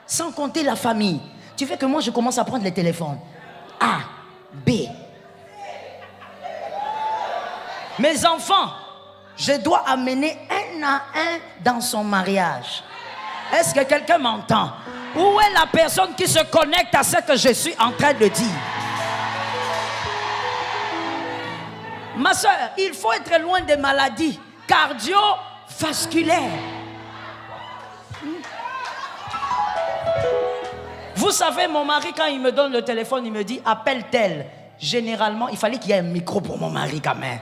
sans compter la famille, tu veux que moi je commence à prendre les téléphones. A, B. Mes enfants, je dois amener un à un dans son mariage. Est-ce que quelqu'un m'entend? Où est la personne qui se connecte à ce que je suis en train de dire? Ma soeur, il faut être loin des maladies cardiovasculaires. Vous savez, mon mari, quand il me donne le téléphone, il me dit, appelle tel. Généralement, il fallait qu'il y ait un micro pour mon mari quand même.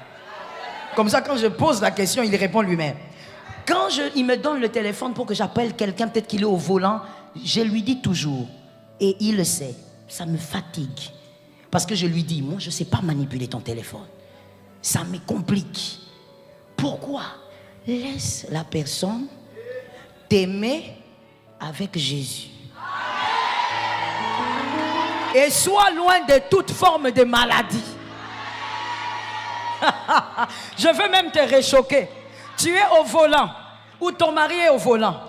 Comme ça, quand je pose la question, il répond lui-même. Quand il me donne le téléphone pour que j'appelle quelqu'un, peut-être qu'il est au volant, je lui dis toujours, et il le sait, ça me fatigue. Parce que je lui dis, moi, je ne sais pas manipuler ton téléphone. Ça me complique. Pourquoi? Laisse la personne t'aimer avec Jésus. Et sois loin de toute forme de maladie. Je veux même te réchoquer. Tu es au volant, ou ton mari est au volant.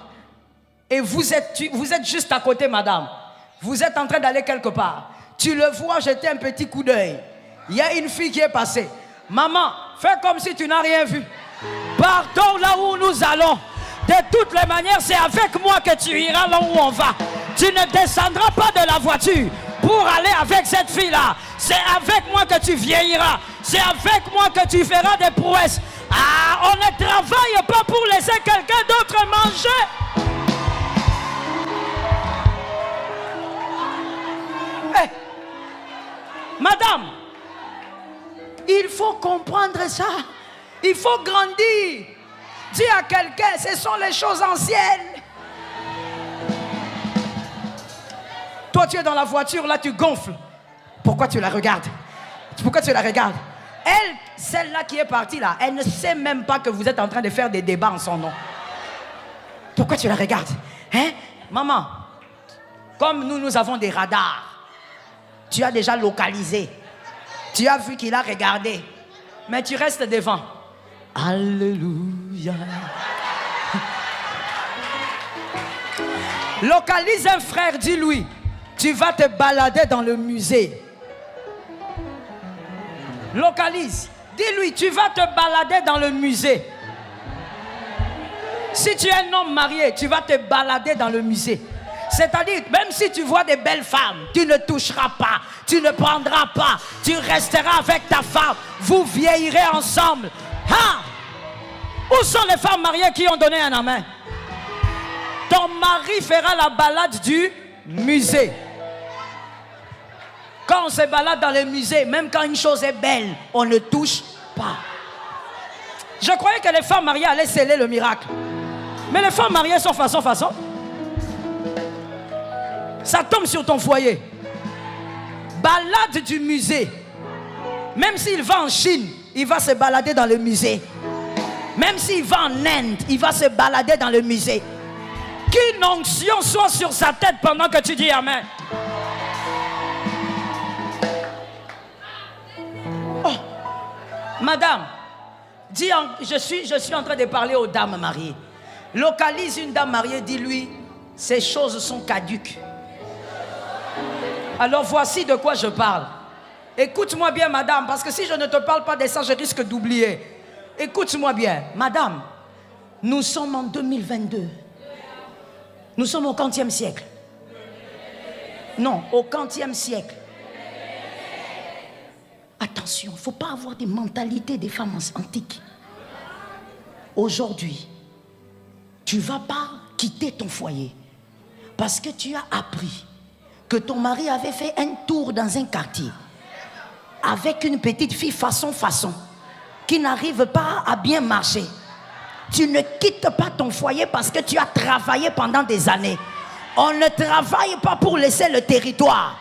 Et vous êtes juste à côté, madame. Vous êtes en train d'aller quelque part. Tu le vois jeter un petit coup d'œil. Il y a une fille qui est passée. Maman, fais comme si tu n'as rien vu. Partons là où nous allons. De toutes les manières, c'est avec moi que tu iras là où on va. Tu ne descendras pas de la voiture pour aller avec cette fille-là. C'est avec moi que tu vieilliras. C'est avec moi que tu feras des prouesses. Ah, on ne travaille pas pour laisser quelqu'un d'autre manger. Hey, madame, il faut comprendre ça. Il faut grandir. Dis à quelqu'un, ce sont les choses anciennes. Toi, tu es dans la voiture, là, tu gonfles. Pourquoi tu la regardes? Pourquoi tu la regardes? Elle, celle-là qui est partie là, elle ne sait même pas que vous êtes en train de faire des débats en son nom. Pourquoi tu la regardes? Hein? Maman, comme nous avons des radars, tu as déjà localisé. Tu as vu qu'il a regardé. Mais tu restes devant. Alléluia. Localise un frère, dis-lui. Tu vas te balader dans le musée. Localise. Dis-lui, tu vas te balader dans le musée. Si tu es un homme marié, tu vas te balader dans le musée. C'est-à-dire, même si tu vois des belles femmes, tu ne toucheras pas, tu ne prendras pas, tu resteras avec ta femme, vous vieillirez ensemble. Ah! Où sont les femmes mariées qui ont donné un amen? Ton mari fera la balade du musée. Quand on se balade dans le musée, même quand une chose est belle, on ne touche pas. Je croyais que les femmes mariées allaient sceller le miracle. Mais les femmes mariées sont façon. Ça tombe sur ton foyer. Balade du musée. Même s'il va en Chine, il va se balader dans le musée. Même s'il va en Inde, il va se balader dans le musée. Qu'une onction soit sur sa tête pendant que tu dis amen. Oh, madame, dis je suis en train de parler aux dames mariées. Localise une dame mariée, dis-lui, ces choses sont caduques. Alors voici de quoi je parle. Écoute-moi bien, madame, parce que si je ne te parle pas de ça, je risque d'oublier. Écoute-moi bien, madame. Nous sommes en 2022. Nous sommes au 40e siècle. Non, au 40e siècle. Attention, il ne faut pas avoir des mentalités des femmes antiques. Aujourd'hui, tu ne vas pas quitter ton foyer parce que tu as appris que ton mari avait fait un tour dans un quartier avec une petite fille façon qui n'arrive pas à bien marcher. Tu ne quittes pas ton foyer parce que tu as travaillé pendant des années. On ne travaille pas pour laisser le territoire.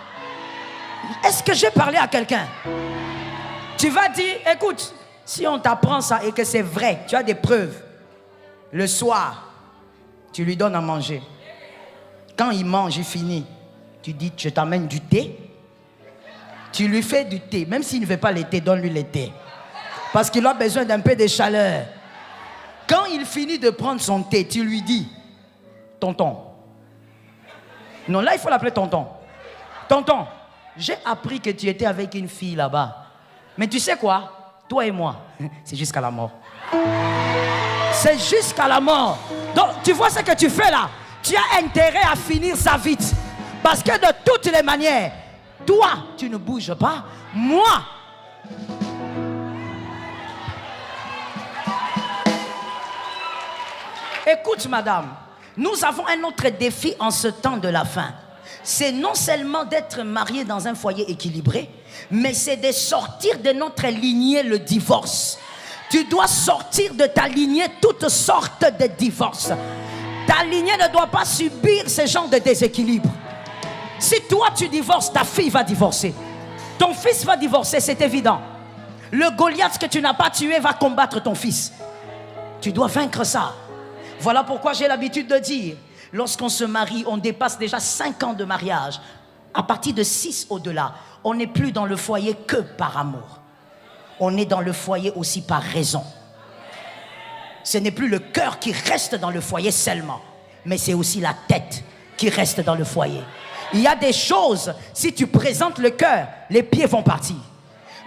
Est-ce que j'ai parlé à quelqu'un? Tu vas dire, écoute, si on t'apprend ça et que c'est vrai, tu as des preuves. Le soir, tu lui donnes à manger. Quand il mange, il finit. Tu dis, je t'amène du thé. Tu lui fais du thé. Même s'il ne veut pas le thé, donne-lui le thé. Parce qu'il a besoin d'un peu de chaleur. Quand il finit de prendre son thé, tu lui dis, tonton. Non, là, il faut l'appeler tonton. Tonton, j'ai appris que tu étais avec une fille là-bas. Mais tu sais quoi? Toi et moi, c'est jusqu'à la mort. C'est jusqu'à la mort. Donc, tu vois ce que tu fais là? Tu as intérêt à finir ça vite. Parce que de toutes les manières, toi, tu ne bouges pas. Moi, écoute, madame, nous avons un autre défi en ce temps de la fin. C'est non seulement d'être marié dans un foyer équilibré, mais c'est de sortir de notre lignée le divorce. Tu dois sortir de ta lignée toutes sortes de divorces. Ta lignée ne doit pas subir ce genre de déséquilibre. Si toi tu divorces, ta fille va divorcer. Ton fils va divorcer, c'est évident. Le Goliath que tu n'as pas tué va combattre ton fils. Tu dois vaincre ça. Voilà pourquoi j'ai l'habitude de dire, lorsqu'on se marie, on dépasse déjà 5 ans de mariage. À partir de 6 au-delà, on n'est plus dans le foyer que par amour. On est dans le foyer aussi par raison. Ce n'est plus le cœur qui reste dans le foyer seulement, mais c'est aussi la tête qui reste dans le foyer. Il y a des choses, si tu présentes le cœur, les pieds vont partir.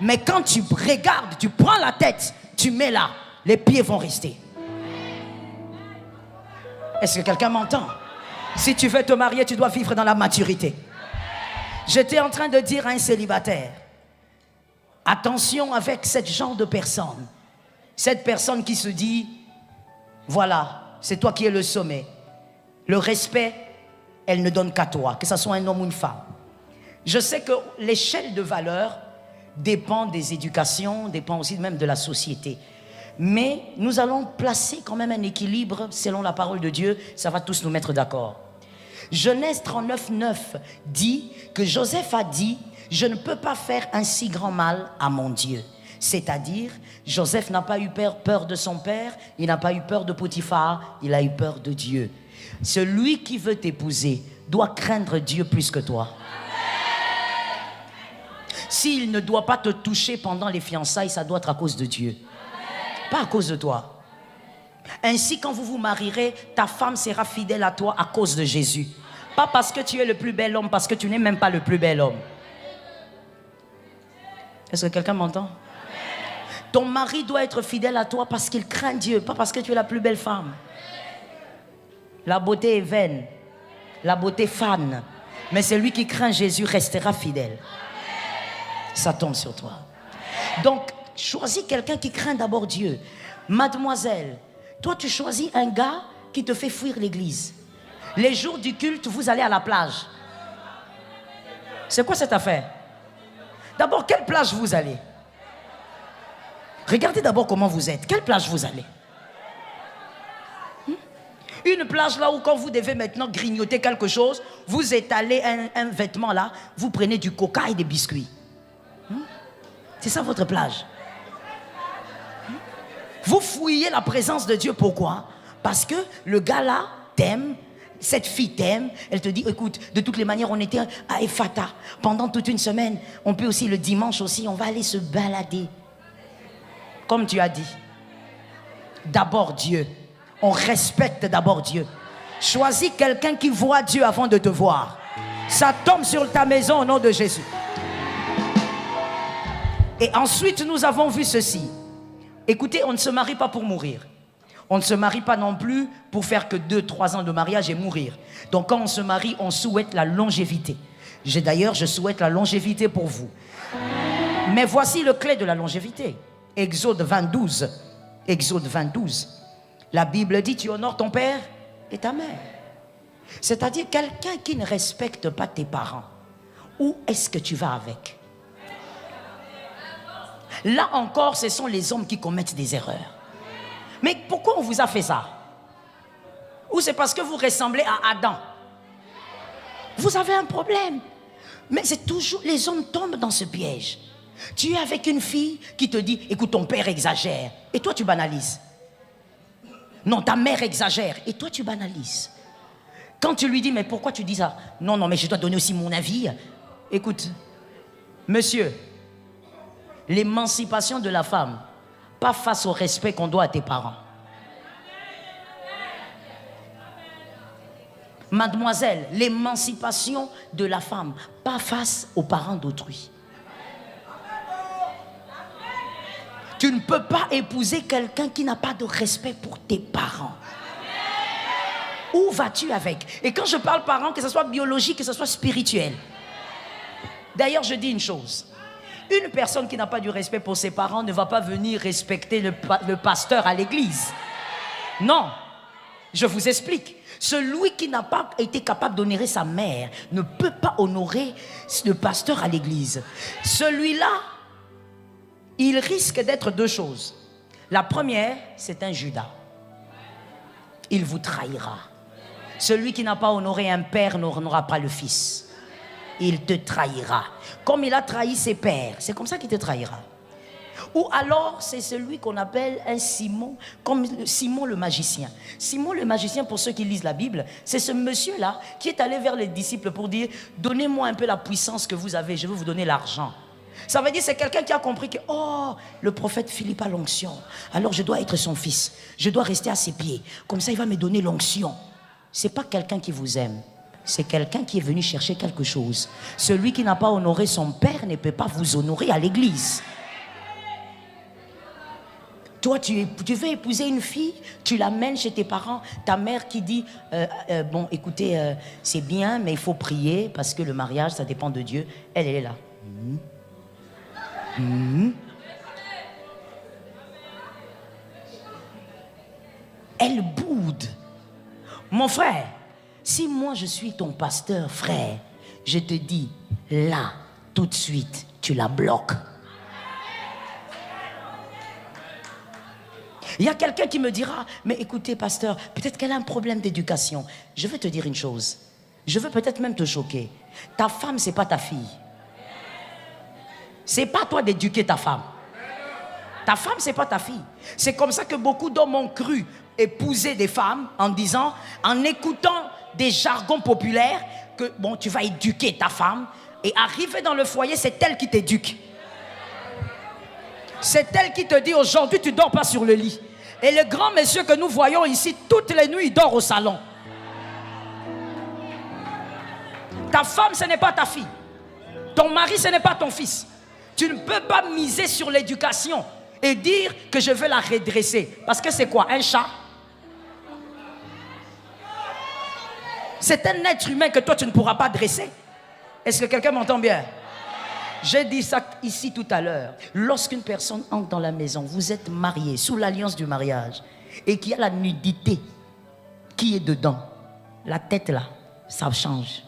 Mais quand tu regardes, tu prends la tête, tu mets là, les pieds vont rester. Est-ce que quelqu'un m'entend? Si tu veux te marier, tu dois vivre dans la maturité. J'étais en train de dire à un célibataire, attention avec ce genre de personne. Cette personne qui se dit, voilà, c'est toi qui es le sommet. Le respect, elle ne donne qu'à toi, que ce soit un homme ou une femme. Je sais que l'échelle de valeur dépend des éducations, dépend aussi même de la société. Mais nous allons placer quand même un équilibre selon la parole de Dieu, ça va tous nous mettre d'accord. Genèse 39:9 dit que Joseph a dit, je ne peux pas faire un si grand mal à mon Dieu. C'est-à-dire, Joseph n'a pas eu peur de son père, il n'a pas eu peur de Potiphar, il a eu peur de Dieu. Celui qui veut t'épouser doit craindre Dieu plus que toi. S'il ne doit pas te toucher pendant les fiançailles, ça doit être à cause de Dieu. Pas à cause de toi. Ainsi, quand vous vous marierez, ta femme sera fidèle à toi à cause de Jésus. Pas parce que tu es le plus bel homme, parce que tu n'es même pas le plus bel homme. Est-ce que quelqu'un m'entend? Ton mari doit être fidèle à toi parce qu'il craint Dieu, pas parce que tu es la plus belle femme. La beauté est vaine, la beauté fane, mais celui qui craint Jésus restera fidèle. Ça tombe sur toi. Donc, choisis quelqu'un qui craint d'abord Dieu. Mademoiselle, toi tu choisis un gars qui te fait fuir l'église. Les jours du culte, vous allez à la plage. C'est quoi cette affaire? D'abord, quelle plage vous allez? Regardez d'abord comment vous êtes. Quelle plage vous allez? Une plage là où quand vous devez maintenant grignoter quelque chose, vous étalez un vêtement là, vous prenez du coca et des biscuits. C'est ça votre plage. Vous fouillez la présence de Dieu, pourquoi? Parce que le gars là t'aime, cette fille t'aime, elle te dit, écoute, de toutes les manières, on était à Ephrata pendant toute une semaine, on peut aussi le dimanche aussi, on va aller se balader. Comme tu as dit, d'abord Dieu, on respecte d'abord Dieu. Choisis quelqu'un qui voit Dieu avant de te voir. Ça tombe sur ta maison au nom de Jésus. Et ensuite, nous avons vu ceci. Écoutez, on ne se marie pas pour mourir. On ne se marie pas non plus pour faire que 2-3 ans de mariage et mourir. Donc quand on se marie, on souhaite la longévité. D'ailleurs, je souhaite la longévité pour vous. Mais voici le clé de la longévité. Exode 20:12. Exode 20:12. La Bible dit, tu honores ton père et ta mère. C'est-à-dire quelqu'un qui ne respecte pas tes parents. Où est-ce que tu vas avec? Là encore, ce sont les hommes qui commettent des erreurs. Mais pourquoi on vous a fait ça? Ou c'est parce que vous ressemblez à Adam? Vous avez un problème. Mais c'est toujours, les hommes tombent dans ce piège. Tu es avec une fille qui te dit, écoute, ton père exagère. Et toi, tu banalises. Non, ta mère exagère. Et toi, tu banalises. Quand tu lui dis, mais pourquoi tu dis ça? Non, non, mais je dois donner aussi mon avis. Écoute, monsieur, l'émancipation de la femme, pas face au respect qu'on doit à tes parents. Mademoiselle, l'émancipation de la femme, pas face aux parents d'autrui. Tu ne peux pas épouser quelqu'un qui n'a pas de respect pour tes parents. Où vas-tu avec? Et quand je parle parents, que ce soit biologique, que ce soit spirituel. D'ailleurs, je dis une chose. Une personne qui n'a pas du respect pour ses parents ne va pas venir respecter le pasteur à l'église. Non. Je vous explique. Celui qui n'a pas été capable d'honorer sa mère ne peut pas honorer le pasteur à l'église. Celui-là, il risque d'être deux choses. La première, c'est un Judas. Il vous trahira. Celui qui n'a pas honoré un père n'honorera pas le fils. Il te trahira. Comme il a trahi ses pères, c'est comme ça qu'il te trahira. Ou alors, c'est celui qu'on appelle un Simon, comme Simon le magicien. Simon le magicien, pour ceux qui lisent la Bible, c'est ce monsieur-là qui est allé vers les disciples pour dire, donnez-moi un peu la puissance que vous avez, je vais vous donner l'argent. Ça veut dire c'est quelqu'un qui a compris que, oh, le prophète Philippe a l'onction, alors je dois être son fils, je dois rester à ses pieds, comme ça il va me donner l'onction. C'est pas quelqu'un qui vous aime. C'est quelqu'un qui est venu chercher quelque chose. Celui qui n'a pas honoré son père ne peut pas vous honorer à l'église. Toi, tu veux épouser une fille, tu l'amènes chez tes parents, ta mère qui dit, bon, écoutez, c'est bien, mais il faut prier parce que le mariage, ça dépend de Dieu. Elle est là. Elle boude. Mon frère, si moi je suis ton pasteur, frère, je te dis, là, tout de suite, tu la bloques. Il y a quelqu'un qui me dira, mais écoutez, pasteur, peut-être qu'elle a un problème d'éducation. Je vais te dire une chose. Je veux peut-être même te choquer. Ta femme, c'est pas ta fille. C'est pas toi d'éduquer ta femme. Ta femme, c'est pas ta fille. C'est comme ça que beaucoup d'hommes ont cru épouser des femmes en disant, en écoutant des jargons populaires, que bon, tu vas éduquer ta femme. Et arriver dans le foyer, c'est elle qui t'éduque. C'est elle qui te dit aujourd'hui tu ne dors pas sur le lit. Et le grand monsieur que nous voyons ici, toutes les nuits, il dort au salon. Ta femme, ce n'est pas ta fille. Ton mari, ce n'est pas ton fils. Tu ne peux pas miser sur l'éducation et dire que je veux la redresser. Parce que c'est quoi? Un chat? C'est un être humain que toi tu ne pourras pas dresser. Est-ce que quelqu'un m'entend bien? J'ai dit ça ici tout à l'heure. Lorsqu'une personne entre dans la maison, vous êtes mariés sous l'alliance du mariage et qu'il y a la nudité qui est dedans, la tête là, ça change,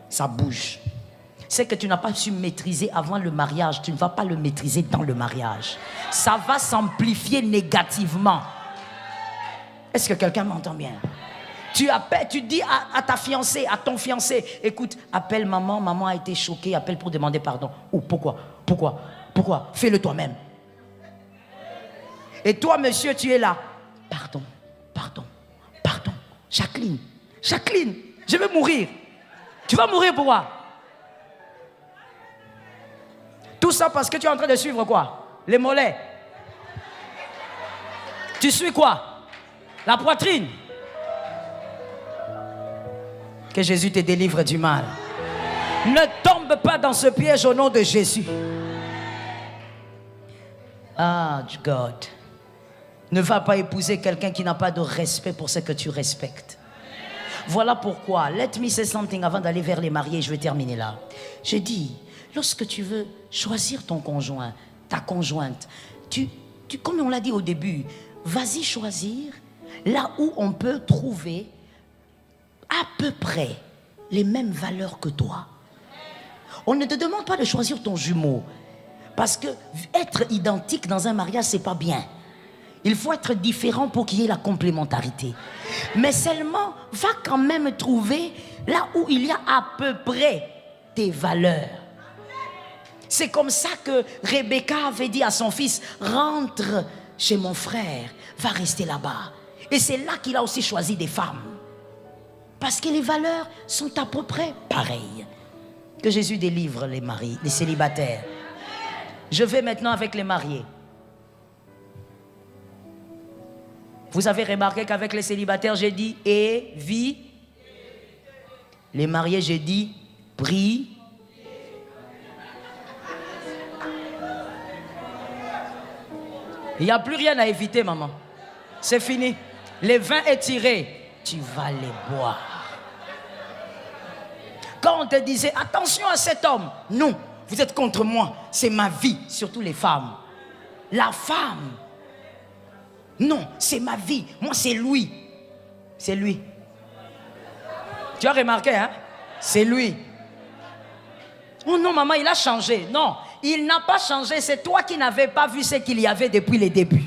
ça bouge. C'est que tu n'as pas su maîtriser avant le mariage, tu ne vas pas le maîtriser dans le mariage. Ça va s'amplifier négativement. Est-ce que quelqu'un m'entend bien? Tu appelles, tu dis à ta fiancée, à ton fiancé, écoute, appelle maman, maman a été choquée, appelle pour demander pardon. Ou pourquoi? Fais-le toi-même. Et toi, monsieur, tu es là. Pardon. Jacqueline, je vais mourir. Tu vas mourir pourquoi? Tout ça parce que tu es en train de suivre quoi? Les mollets. Tu suis quoi? La poitrine. Que Jésus te délivre du mal. Ne tombe pas dans ce piège au nom de Jésus. Ah, God. Ne va pas épouser quelqu'un qui n'a pas de respect pour ce que tu respectes. Voilà pourquoi, let me say something avant d'aller vers les mariés, je vais terminer là. J'ai dit, lorsque tu veux choisir ton conjoint, ta conjointe, comme on l'a dit au début, vas-y choisir là où on peut trouver à peu près les mêmes valeurs que toi. On ne te demande pas de choisir ton jumeau, parce que être identique dans un mariage, c'est pas bien. Il faut être différent pour qu'il y ait la complémentarité. Mais seulement, va quand même trouver là où il y a à peu près tes valeurs. C'est comme ça que Rebecca avait dit à son fils, rentre chez mon frère, va rester là-bas. Et c'est là qu'il a aussi choisi des femmes. Parce que les valeurs sont à peu près pareilles. Que Jésus délivre les maris, les célibataires. Je vais maintenant avec les mariés. Vous avez remarqué qu'avec les célibataires, j'ai dit et vie. Les mariés, j'ai dit prie. Il n'y a plus rien à éviter, maman. C'est fini. Les vins est tiré. Tu vas les boire. Quand on te disait attention à cet homme, non, vous êtes contre moi, c'est ma vie, surtout les femmes. La femme, non, c'est ma vie, moi c'est lui. C'est lui. Tu as remarqué, hein? C'est lui. Oh non, maman, il a changé. Non, il n'a pas changé, c'est toi qui n'avais pas vu ce qu'il y avait depuis les débuts.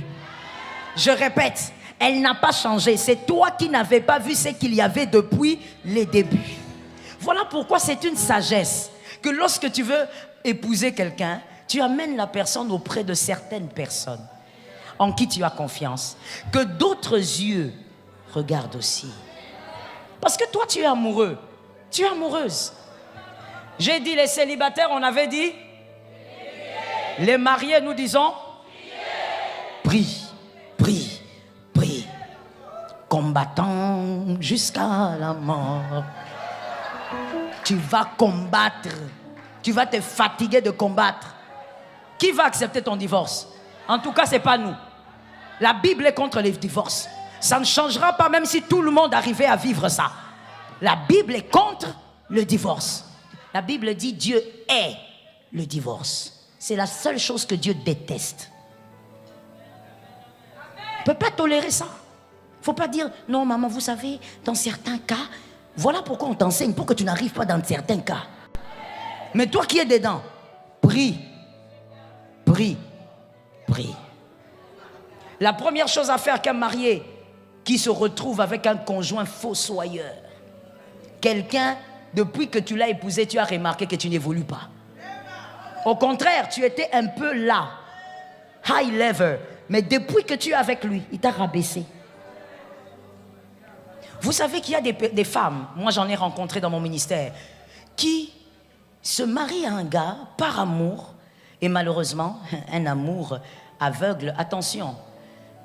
Je répète, elle n'a pas changé, c'est toi qui n'avais pas vu ce qu'il y avait depuis les débuts. Voilà pourquoi c'est une sagesse que lorsque tu veux épouser quelqu'un, tu amènes la personne auprès de certaines personnes en qui tu as confiance, que d'autres yeux regardent aussi. Parce que toi, tu es amoureux, tu es amoureuse. J'ai dit les célibataires, on avait dit. Les mariés, nous disons. Prie, prie, prie. Combattant jusqu'à la mort. Tu vas combattre. Tu vas te fatiguer de combattre. Qui va accepter ton divorce? En tout cas, ce n'est pas nous. La Bible est contre les divorces. Ça ne changera pas même si tout le monde arrivait à vivre ça. La Bible est contre le divorce. La Bible dit Dieu est le divorce. C'est la seule chose que Dieu déteste. On ne peut pas tolérer ça. Il ne faut pas dire, non maman, vous savez, dans certains cas, voilà pourquoi on t'enseigne, pour que tu n'arrives pas dans certains cas. Mais toi qui es dedans, prie, prie, prie. La première chose à faire qu'un marié qui se retrouve avec un conjoint fossoyeur, quelqu'un, depuis que tu l'as épousé, tu as remarqué que tu n'évolues pas. Au contraire, tu étais un peu là, high level, mais depuis que tu es avec lui, il t'a rabaissé. Vous savez qu'il y a des femmes, moi j'en ai rencontré dans mon ministère, qui se marient à un gars par amour, et malheureusement, un amour aveugle. Attention,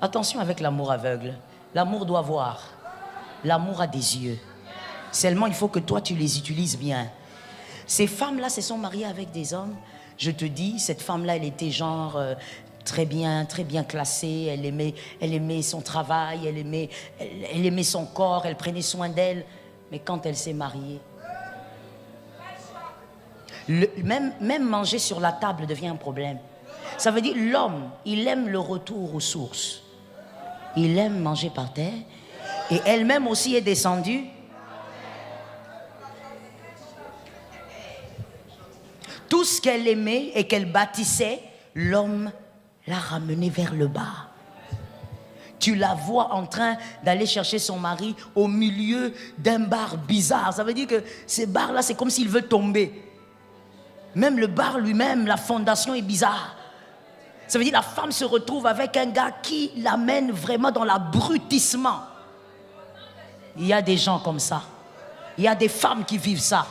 attention avec l'amour aveugle. L'amour doit voir, l'amour a des yeux. Seulement, il faut que toi, tu les utilises bien. Ces femmes-là se sont mariées avec des hommes. Je te dis, cette femme-là, elle était genre très bien classée. Elle aimait son travail, elle aimait son corps, elle prenait soin d'elle. Mais quand elle s'est mariée, même manger sur la table devient un problème. Ça veut dire l'homme, il aime le retour aux sources. Il aime manger par terre. Et elle-même aussi est descendue. Tout ce qu'elle aimait et qu'elle bâtissait, l'homme l'a ramenée vers le bas. Tu la vois en train d'aller chercher son mari au milieu d'un bar bizarre. Ça veut dire que ces bars-là, c'est comme s'il veut tomber. Même le bar lui-même, la fondation est bizarre. Ça veut dire que la femme se retrouve avec un gars qui l'amène vraiment dans l'abrutissement. Il y a des gens comme ça. Il y a des femmes qui vivent ça.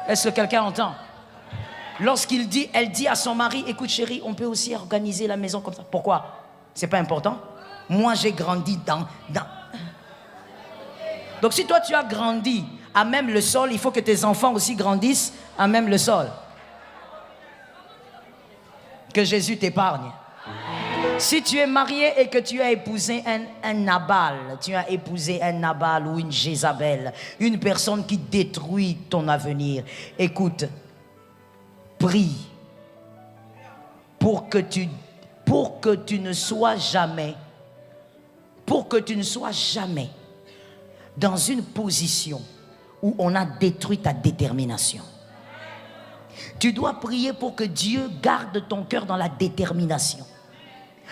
Est-ce que quelqu'un entend? Lorsqu'il dit, elle dit à son mari, écoute chérie, on peut aussi organiser la maison comme ça. Pourquoi? C'est pas important. Moi j'ai grandi dans... Donc si toi tu as grandi à même le sol, il faut que tes enfants aussi grandissent à même le sol. Que Jésus t'épargne. Si tu es marié et que tu as épousé un Nabal, tu as épousé un Nabal ou une Jézabel, une personne qui détruit ton avenir, écoute, prie pour que tu ne sois jamais, dans une position où on a détruit ta détermination. Tu dois prier pour que Dieu garde ton cœur dans la détermination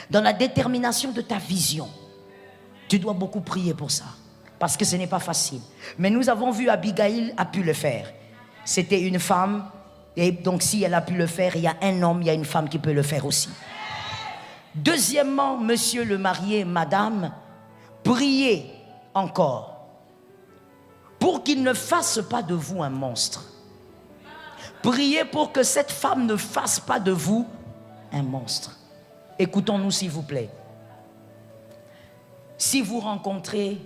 de ta vision. Tu dois beaucoup prier pour ça, parce que ce n'est pas facile. Mais nous avons vu Abigail a pu le faire. C'était une femme, et donc si elle a pu le faire, il y a un homme, il y a une femme qui peut le faire aussi. Deuxièmement, monsieur le marié, madame, priez encore pour qu'il ne fasse pas de vous un monstre. Priez pour que cette femme ne fasse pas de vous un monstre. Écoutons-nous s'il vous plaît. Si vous rencontrez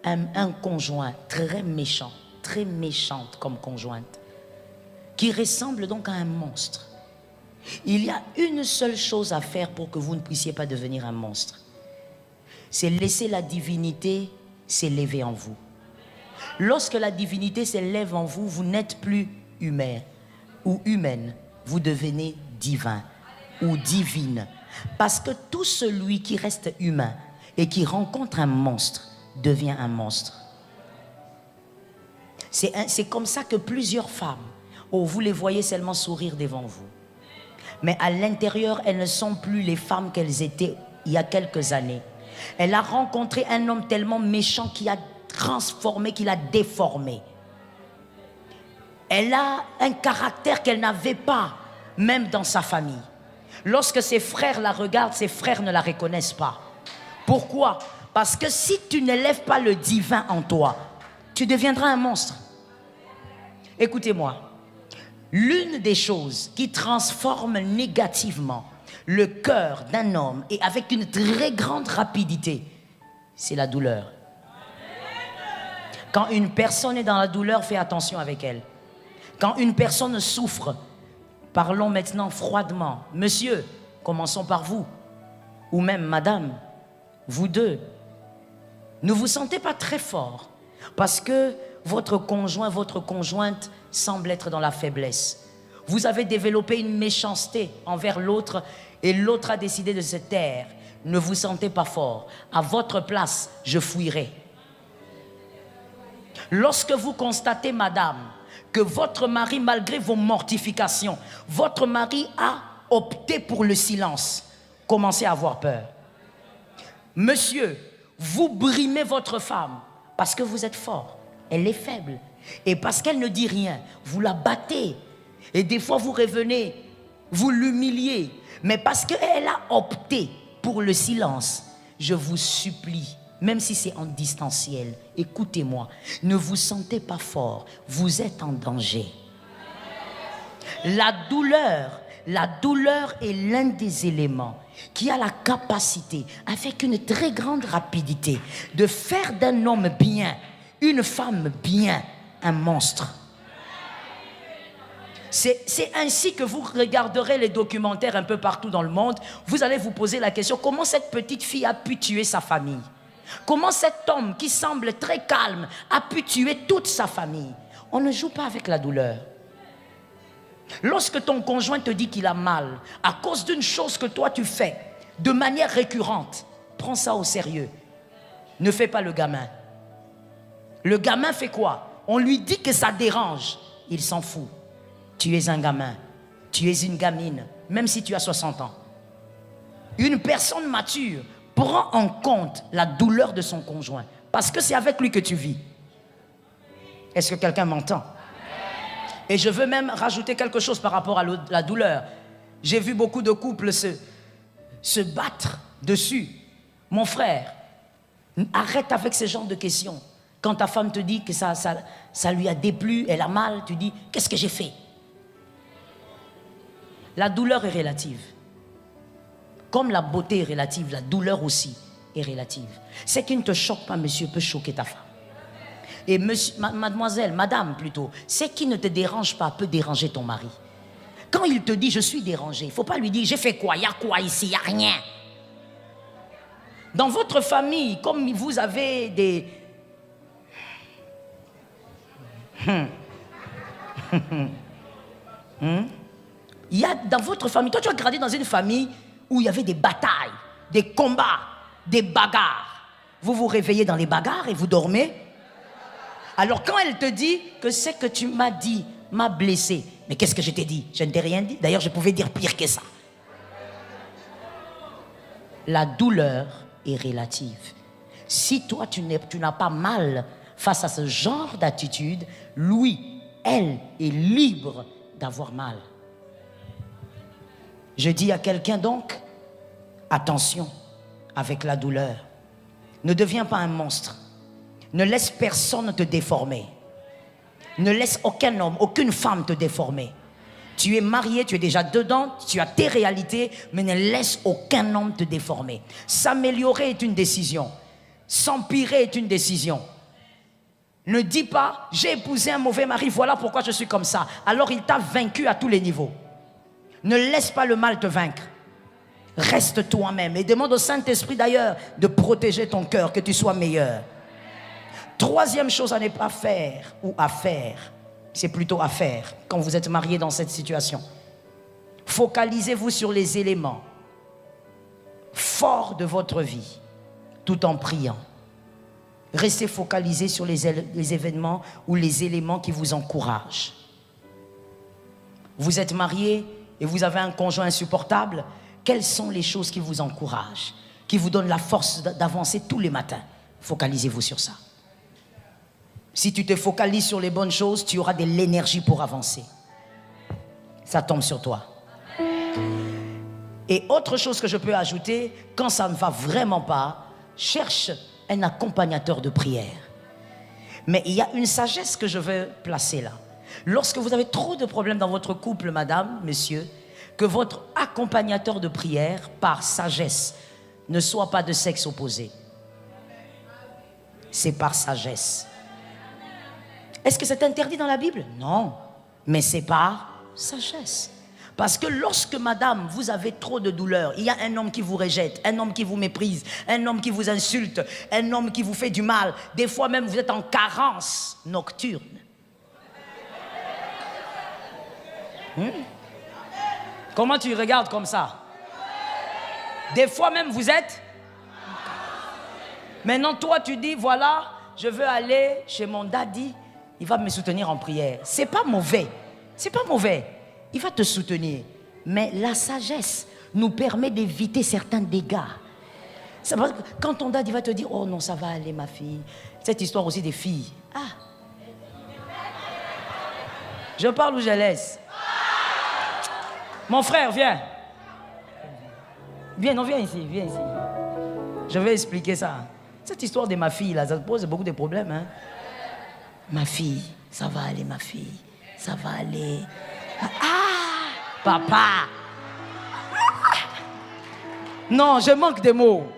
un conjoint très méchant, très méchante comme conjointe, qui ressemble donc à un monstre, il y a une seule chose à faire pour que vous ne puissiez pas devenir un monstre. C'est laisser la divinité s'élever en vous. Lorsque la divinité s'élève en vous, vous n'êtes plus humain ou humaine, vous devenez divin ou divine. Parce que tout celui qui reste humain et qui rencontre un monstre devient un monstre. C'est comme ça que plusieurs femmes, vous les voyez seulement sourire devant vous. Mais à l'intérieur, elles ne sont plus les femmes qu'elles étaient il y a quelques années. Elle a rencontré un homme tellement méchant qui a transformé, qui l'a déformé. Elle a un caractère qu'elle n'avait pas, même dans sa famille. Lorsque ses frères la regardent, ses frères ne la reconnaissent pas. Pourquoi? Parce que si tu n'élèves pas le divin en toi, tu deviendras un monstre. Écoutez-moi. L'une des choses qui transforme négativement le cœur d'un homme et avec une très grande rapidité, c'est la douleur. Quand une personne est dans la douleur, fais attention avec elle. Quand une personne souffre, parlons maintenant froidement. Monsieur, commençons par vous. Ou même madame, vous deux. Ne vous sentez pas très fort parce que votre conjoint, votre conjointe semble être dans la faiblesse. Vous avez développé une méchanceté envers l'autre et l'autre a décidé de se taire. Ne vous sentez pas fort. À votre place, je fuirai. Lorsque vous constatez, madame, que votre mari, malgré vos mortifications, votre mari a opté pour le silence, commencez à avoir peur. Monsieur, vous brimez votre femme parce que vous êtes fort. Elle est faible. Et parce qu'elle ne dit rien, vous la battez. Et des fois, vous revenez, vous l'humiliez. Mais parce qu'elle a opté pour le silence, je vous supplie, même si c'est en distanciel, écoutez-moi, ne vous sentez pas fort, vous êtes en danger. La douleur est l'un des éléments qui a la capacité, avec une très grande rapidité, de faire d'un homme bien, une femme bien, un monstre. C'est ainsi que vous regarderez les documentaires un peu partout dans le monde. Vous allez vous poser la question, comment cette petite fille a pu tuer sa famille? Comment cet homme qui semble très calme a pu tuer toute sa famille? On ne joue pas avec la douleur. Lorsque ton conjoint te dit qu'il a mal à cause d'une chose que toi tu fais de manière récurrente, prends ça au sérieux. Ne fais pas le gamin. Le gamin fait quoi? On lui dit que ça dérange. Il s'en fout. Tu es un gamin. Tu es une gamine. Même si tu as 60 ans. Une personne mature prend en compte la douleur de son conjoint. Parce que c'est avec lui que tu vis. Est-ce que quelqu'un m'entend? Et je veux même rajouter quelque chose par rapport à la douleur. J'ai vu beaucoup de couples se battre dessus. Mon frère, arrête avec ce genre de questions. Quand ta femme te dit que ça lui a déplu, elle a mal, tu dis, qu'est-ce que j'ai fait? La douleur est relative. Comme la beauté est relative, la douleur aussi est relative. Ce qui ne te choque pas, monsieur, peut choquer ta femme. Et monsieur, mademoiselle, madame plutôt, ce qui ne te dérange pas peut déranger ton mari. quand il te dit je suis dérangé, il ne faut pas lui dire j'ai fait quoi, il y a quoi ici, il n'y a rien. Dans votre famille, comme vous avez des... Il y a dans votre famille, toi tu as grandi dans une famille où il y avait des batailles, des combats, des bagarres. Vous vous réveillez dans les bagarres et vous dormez. Alors quand elle te dit que ce que tu m'as dit m'a blessé, mais qu'est-ce que je t'ai dit? Je ne t'ai rien dit. D'ailleurs, je pouvais dire pire que ça. La douleur est relative. Si toi, tu n'as pas mal face à ce genre d'attitude, lui, elle est libre d'avoir mal. Je dis à quelqu'un donc, attention avec la douleur. Ne deviens pas un monstre. Ne laisse personne te déformer. Ne laisse aucun homme, aucune femme te déformer. Tu es marié, tu es déjà dedans, tu as tes réalités, mais ne laisse aucun homme te déformer. S'améliorer est une décision. S'empirer est une décision. Ne dis pas, j'ai épousé un mauvais mari, voilà pourquoi je suis comme ça. Alors il t'a vaincu à tous les niveaux. Ne laisse pas le mal te vaincre. Reste toi-même et demande au Saint-Esprit d'ailleurs de protéger ton cœur, que tu sois meilleur. Troisième chose à ne pas faire ou à faire, c'est plutôt à faire quand vous êtes marié dans cette situation. Focalisez-vous sur les éléments forts de votre vie tout en priant. Restez focalisé sur les événements ou les éléments qui vous encouragent. Vous êtes marié et vous avez un conjoint insupportable. Quelles sont les choses qui vous encouragent, qui vous donnent la force d'avancer tous les matins? Focalisez-vous sur ça. Si tu te focalises sur les bonnes choses, tu auras de l'énergie pour avancer. Ça tombe sur toi. Et autre chose que je peux ajouter, quand ça ne va vraiment pas, cherche un accompagnateur de prière. Mais il y a une sagesse que je veux placer là. Lorsque vous avez trop de problèmes dans votre couple, madame, monsieur, que votre accompagnateur de prière, par sagesse, ne soit pas de sexe opposé. C'est par sagesse. Est-ce que c'est interdit dans la Bible? Non. Mais c'est par sagesse. Parce que lorsque, madame, vous avez trop de douleur, il y a un homme qui vous rejette, un homme qui vous méprise, un homme qui vous insulte, un homme qui vous fait du mal. Des fois même, vous êtes en carence nocturne. Comment tu regardes comme ça? Des fois même, vous êtes... Maintenant, toi, tu dis, voilà, je veux aller chez mon daddy, il va me soutenir en prière. C'est pas mauvais. C'est pas mauvais. Il va te soutenir. Mais la sagesse nous permet d'éviter certains dégâts. Quand ton daddy va te dire, oh non, ça va aller, ma fille. Cette histoire aussi des filles. Ah. Je parle ou je laisse? Mon frère, viens. Viens, non, viens ici, viens ici. Je vais expliquer ça. Cette histoire de ma fille, là, ça pose beaucoup de problèmes. Hein? Ma fille, ça va aller, ma fille. Ça va aller. Ah, papa. Non, je manque de mots.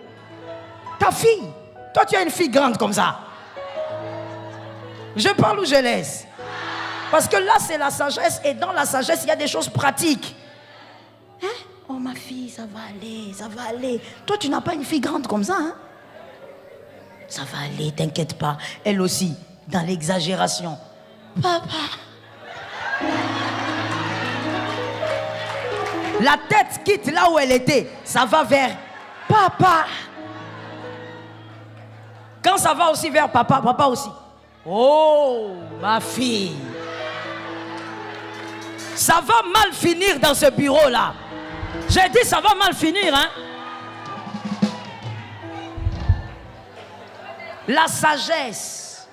Ta fille, toi, tu as une fille grande comme ça. Je parle ou je laisse? Parce que là, c'est la sagesse. Et dans la sagesse, il y a des choses pratiques. Hein? Oh, ma fille, ça va aller, ça va aller. Toi, tu n'as pas une fille grande comme ça, hein? Ça va aller, t'inquiète pas. Elle aussi, dans l'exagération. Papa. La tête quitte là où elle était. Ça va vers papa. Quand ça va aussi vers papa, papa aussi. Oh, ma fille. Ça va mal finir dans ce bureau-là. J'ai dit ça va mal finir, hein. La sagesse.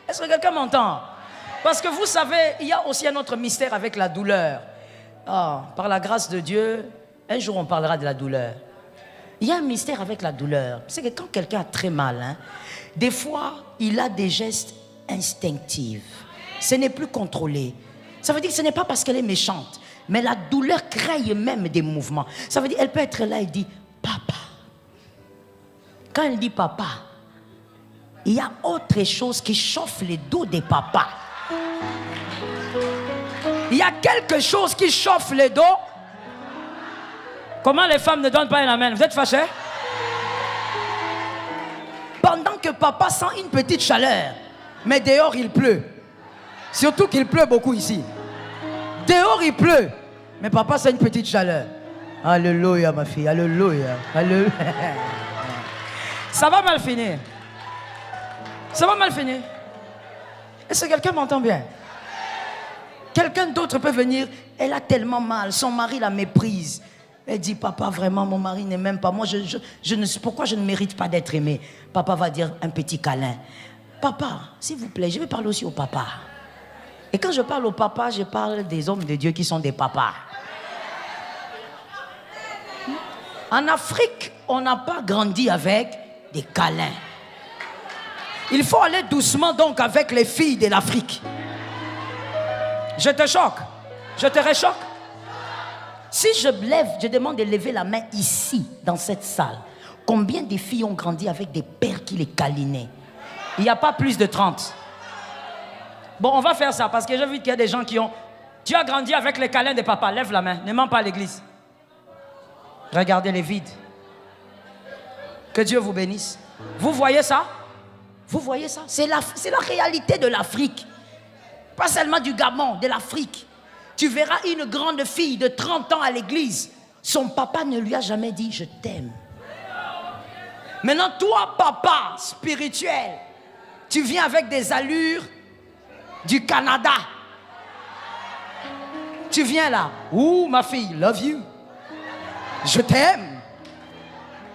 Est-ce que quelqu'un m'entend? Parce que vous savez, il y a aussi un autre mystère avec la douleur. Oh, par la grâce de Dieu, un jour on parlera de la douleur. Il y a un mystère avec la douleur. C'est que quand quelqu'un a très mal, hein, des fois, il a des gestes instinctifs. Ce n'est plus contrôlé. Ça veut dire que ce n'est pas parce qu'elle est méchante, mais la douleur crée même des mouvements. Ça veut dire qu'elle peut être là et dire « Papa ». Quand elle dit « Papa », il y a autre chose qui chauffe les dos des papas. Il y a quelque chose qui chauffe les dos. Comment les femmes ne donnent pas un amen? Vous êtes fâchés? Pendant que papa sent une petite chaleur, mais dehors il pleut. Surtout qu'il pleut beaucoup ici. Dehors il pleut, mais papa sent une petite chaleur. Alléluia ma fille, alléluia, alléluia. Ça va mal finir. Ça va mal finir. Est-ce que quelqu'un m'entend bien? Quelqu'un d'autre peut venir, elle a tellement mal, son mari la méprise. Elle dit, papa, vraiment, mon mari ne m'aime pas. Moi, pourquoi je ne mérite pas d'être aimé? Papa va dire un petit câlin. Papa, s'il vous plaît, je vais parler aussi au papa. Et quand je parle au papa, je parle des hommes de Dieu qui sont des papas. En Afrique, on n'a pas grandi avec des câlins. Il faut aller doucement donc avec les filles de l'Afrique. Je te choque. Je te réchoque. Si je demande de lever la main ici, dans cette salle, combien de filles ont grandi avec des pères qui les câlinaient? Il n'y a pas plus de 30. Bon, on va faire ça parce que j'ai vu qu'il y a des gens qui ont... Tu as grandi avec les câlins de papa. Lève la main. Ne mens pas à l'église. Regardez les vides. Que Dieu vous bénisse. Vous voyez ça? Vous voyez ça? C'est la réalité de l'Afrique. Pas seulement du Gabon, de l'Afrique. Tu verras une grande fille de 30 ans à l'église. Son papa ne lui a jamais dit « je t'aime ». Maintenant, toi, papa spirituel, tu viens avec des allures du Canada. Tu viens là. « Ouh, ma fille, love you. Je t'aime. »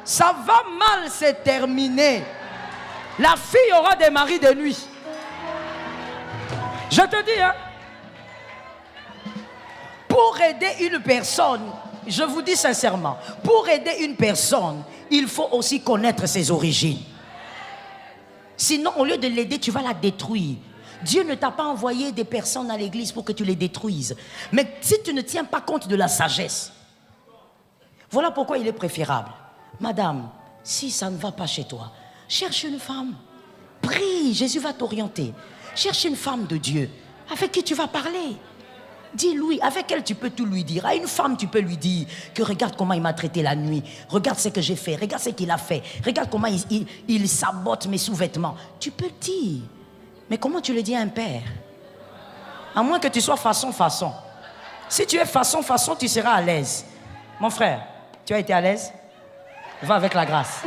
Ça va mal se terminer. La fille aura des maris de nuit. Je te dis, hein. Pour aider une personne, je vous dis sincèrement, pour aider une personne, il faut aussi connaître ses origines. Sinon, au lieu de l'aider, tu vas la détruire. Dieu ne t'a pas envoyé des personnes à l'église pour que tu les détruises. Mais si tu ne tiens pas compte de la sagesse, voilà pourquoi il est préférable. Madame, si ça ne va pas chez toi, cherche une femme. Prie, Jésus va t'orienter. Cherche une femme de Dieu avec qui tu vas parler. Dis-lui, avec elle tu peux tout lui dire. À une femme tu peux lui dire que regarde comment il m'a traité la nuit. Regarde ce que j'ai fait, regarde ce qu'il a fait. Regarde comment il sabote mes sous-vêtements. Tu peux le dire. Mais comment tu le dis à un père? À moins que tu sois façon. Si tu es façon, tu seras à l'aise. Mon frère, tu as été à l'aise? Va avec la grâce.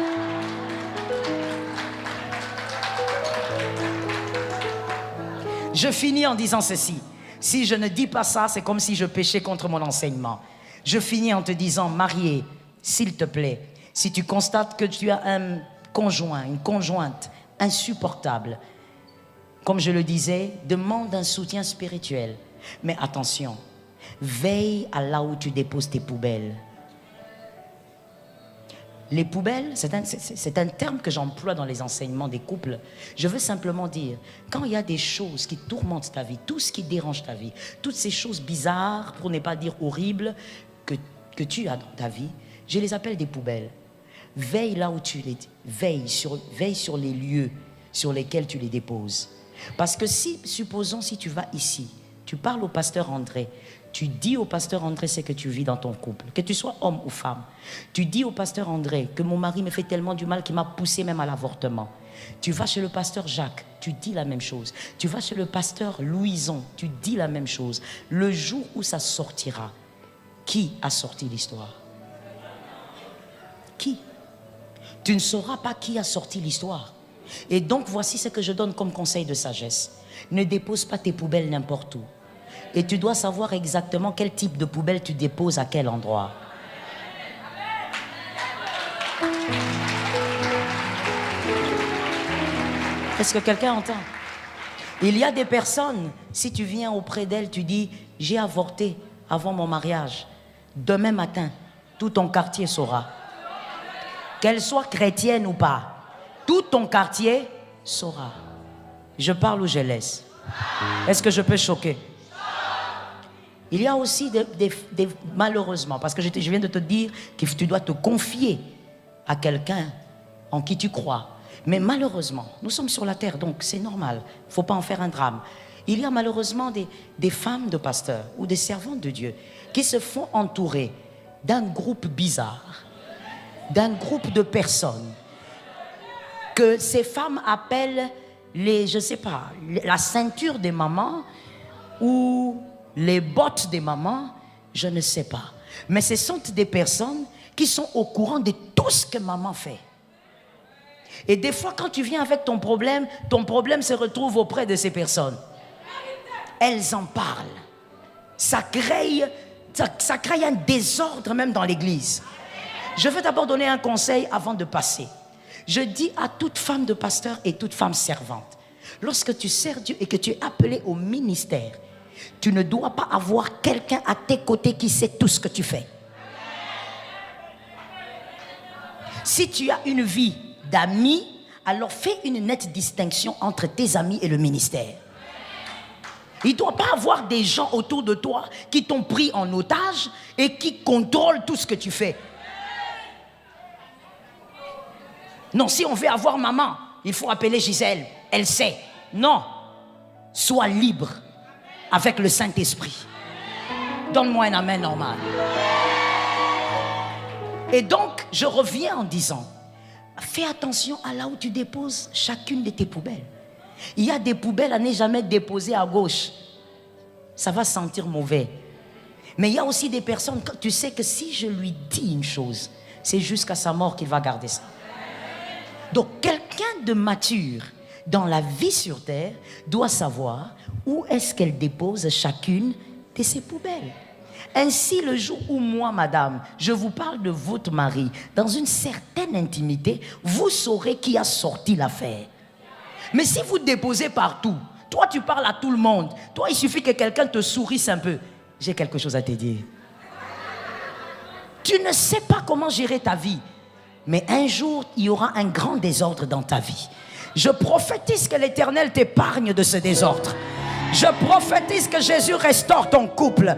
Je finis en disant ceci. Si je ne dis pas ça, c'est comme si je péchais contre mon enseignement. Je finis en te disant, marié, s'il te plaît, si tu constates que tu as un conjoint, une conjointe insupportable, comme je le disais, demande un soutien spirituel. Mais attention, veille à là où tu déposes tes poubelles. Les poubelles, c'est un terme que j'emploie dans les enseignements des couples. Je veux simplement dire, quand il y a des choses qui tourmentent ta vie, tout ce qui dérange ta vie, toutes ces choses bizarres, pour ne pas dire horribles, que tu as dans ta vie, je les appelle des poubelles. Veille là où tu les... Veille sur les lieux sur lesquels tu les déposes. Parce que supposons si tu vas ici, tu parles au pasteur André, tu dis au pasteur André ce que tu vis dans ton couple, que tu sois homme ou femme. Tu dis au pasteur André que mon mari me fait tellement du mal qu'il m'a poussé même à l'avortement. Tu vas chez le pasteur Jacques, tu dis la même chose. Tu vas chez le pasteur Louison, tu dis la même chose. Le jour où ça sortira, qui a sorti l'histoire? Qui? Tu ne sauras pas qui a sorti l'histoire. Et donc voici ce que je donne comme conseil de sagesse. Ne dépose pas tes poubelles n'importe où. Et tu dois savoir exactement quel type de poubelle tu déposes à quel endroit. Est-ce que quelqu'un entend? Il y a des personnes, si tu viens auprès d'elles, tu dis « j'ai avorté avant mon mariage ». Demain matin, tout ton quartier saura. Qu'elle soit chrétienne ou pas, tout ton quartier saura. Je parle ou je laisse? Est-ce que je peux choquer? Il y a aussi malheureusement, parce que je viens de te dire que tu dois te confier à quelqu'un en qui tu crois. Mais malheureusement, nous sommes sur la terre, donc c'est normal. Il ne faut pas en faire un drame. il y a malheureusement des femmes de pasteurs ou des servantes de Dieu qui se font entourer d'un groupe bizarre, d'un groupe de personnes que ces femmes appellent je ne sais pas, la ceinture des mamans ou les bottes des mamans, je ne sais pas. Mais ce sont des personnes qui sont au courant de tout ce que maman fait. Et des fois, quand tu viens avec ton problème se retrouve auprès de ces personnes. Elles en parlent. Ça crée un désordre même dans l'église. Je veux d'abord donner un conseil avant de passer. Je dis à toute femme de pasteur et toute femme servante, lorsque tu sers Dieu et que tu es appelé au ministère, tu ne dois pas avoir quelqu'un à tes côtés qui sait tout ce que tu fais. Si tu as une vie d'amis, alors fais une nette distinction entre tes amis et le ministère. Il ne doit pas avoir des gens autour de toi qui t'ont pris en otage et qui contrôlent tout ce que tu fais. Non, si on veut avoir maman, il faut appeler Gisèle, elle sait. Non, sois libre avec le Saint-Esprit. Donne-moi un amen normal. Et donc, je reviens en disant, fais attention à là où tu déposes chacune de tes poubelles. Il y a des poubelles à ne jamais déposer à gauche. Ça va sentir mauvais. Mais il y a aussi des personnes, tu sais que si je lui dis une chose, c'est jusqu'à sa mort qu'il va garder ça. Donc quelqu'un de mature dans la vie sur terre doit savoir où est-ce qu'elle dépose chacune de ses poubelles. Ainsi, le jour où moi, madame, je vous parle de votre mari, dans une certaine intimité, vous saurez qui a sorti l'affaire. Mais si vous déposez partout, toi tu parles à tout le monde, toi il suffit que quelqu'un te sourisse un peu. J'ai quelque chose à te dire. Tu ne sais pas comment gérer ta vie. Mais un jour, il y aura un grand désordre dans ta vie. Je prophétise que l'Éternel t'épargne de ce désordre. Je prophétise que Jésus restaure ton couple.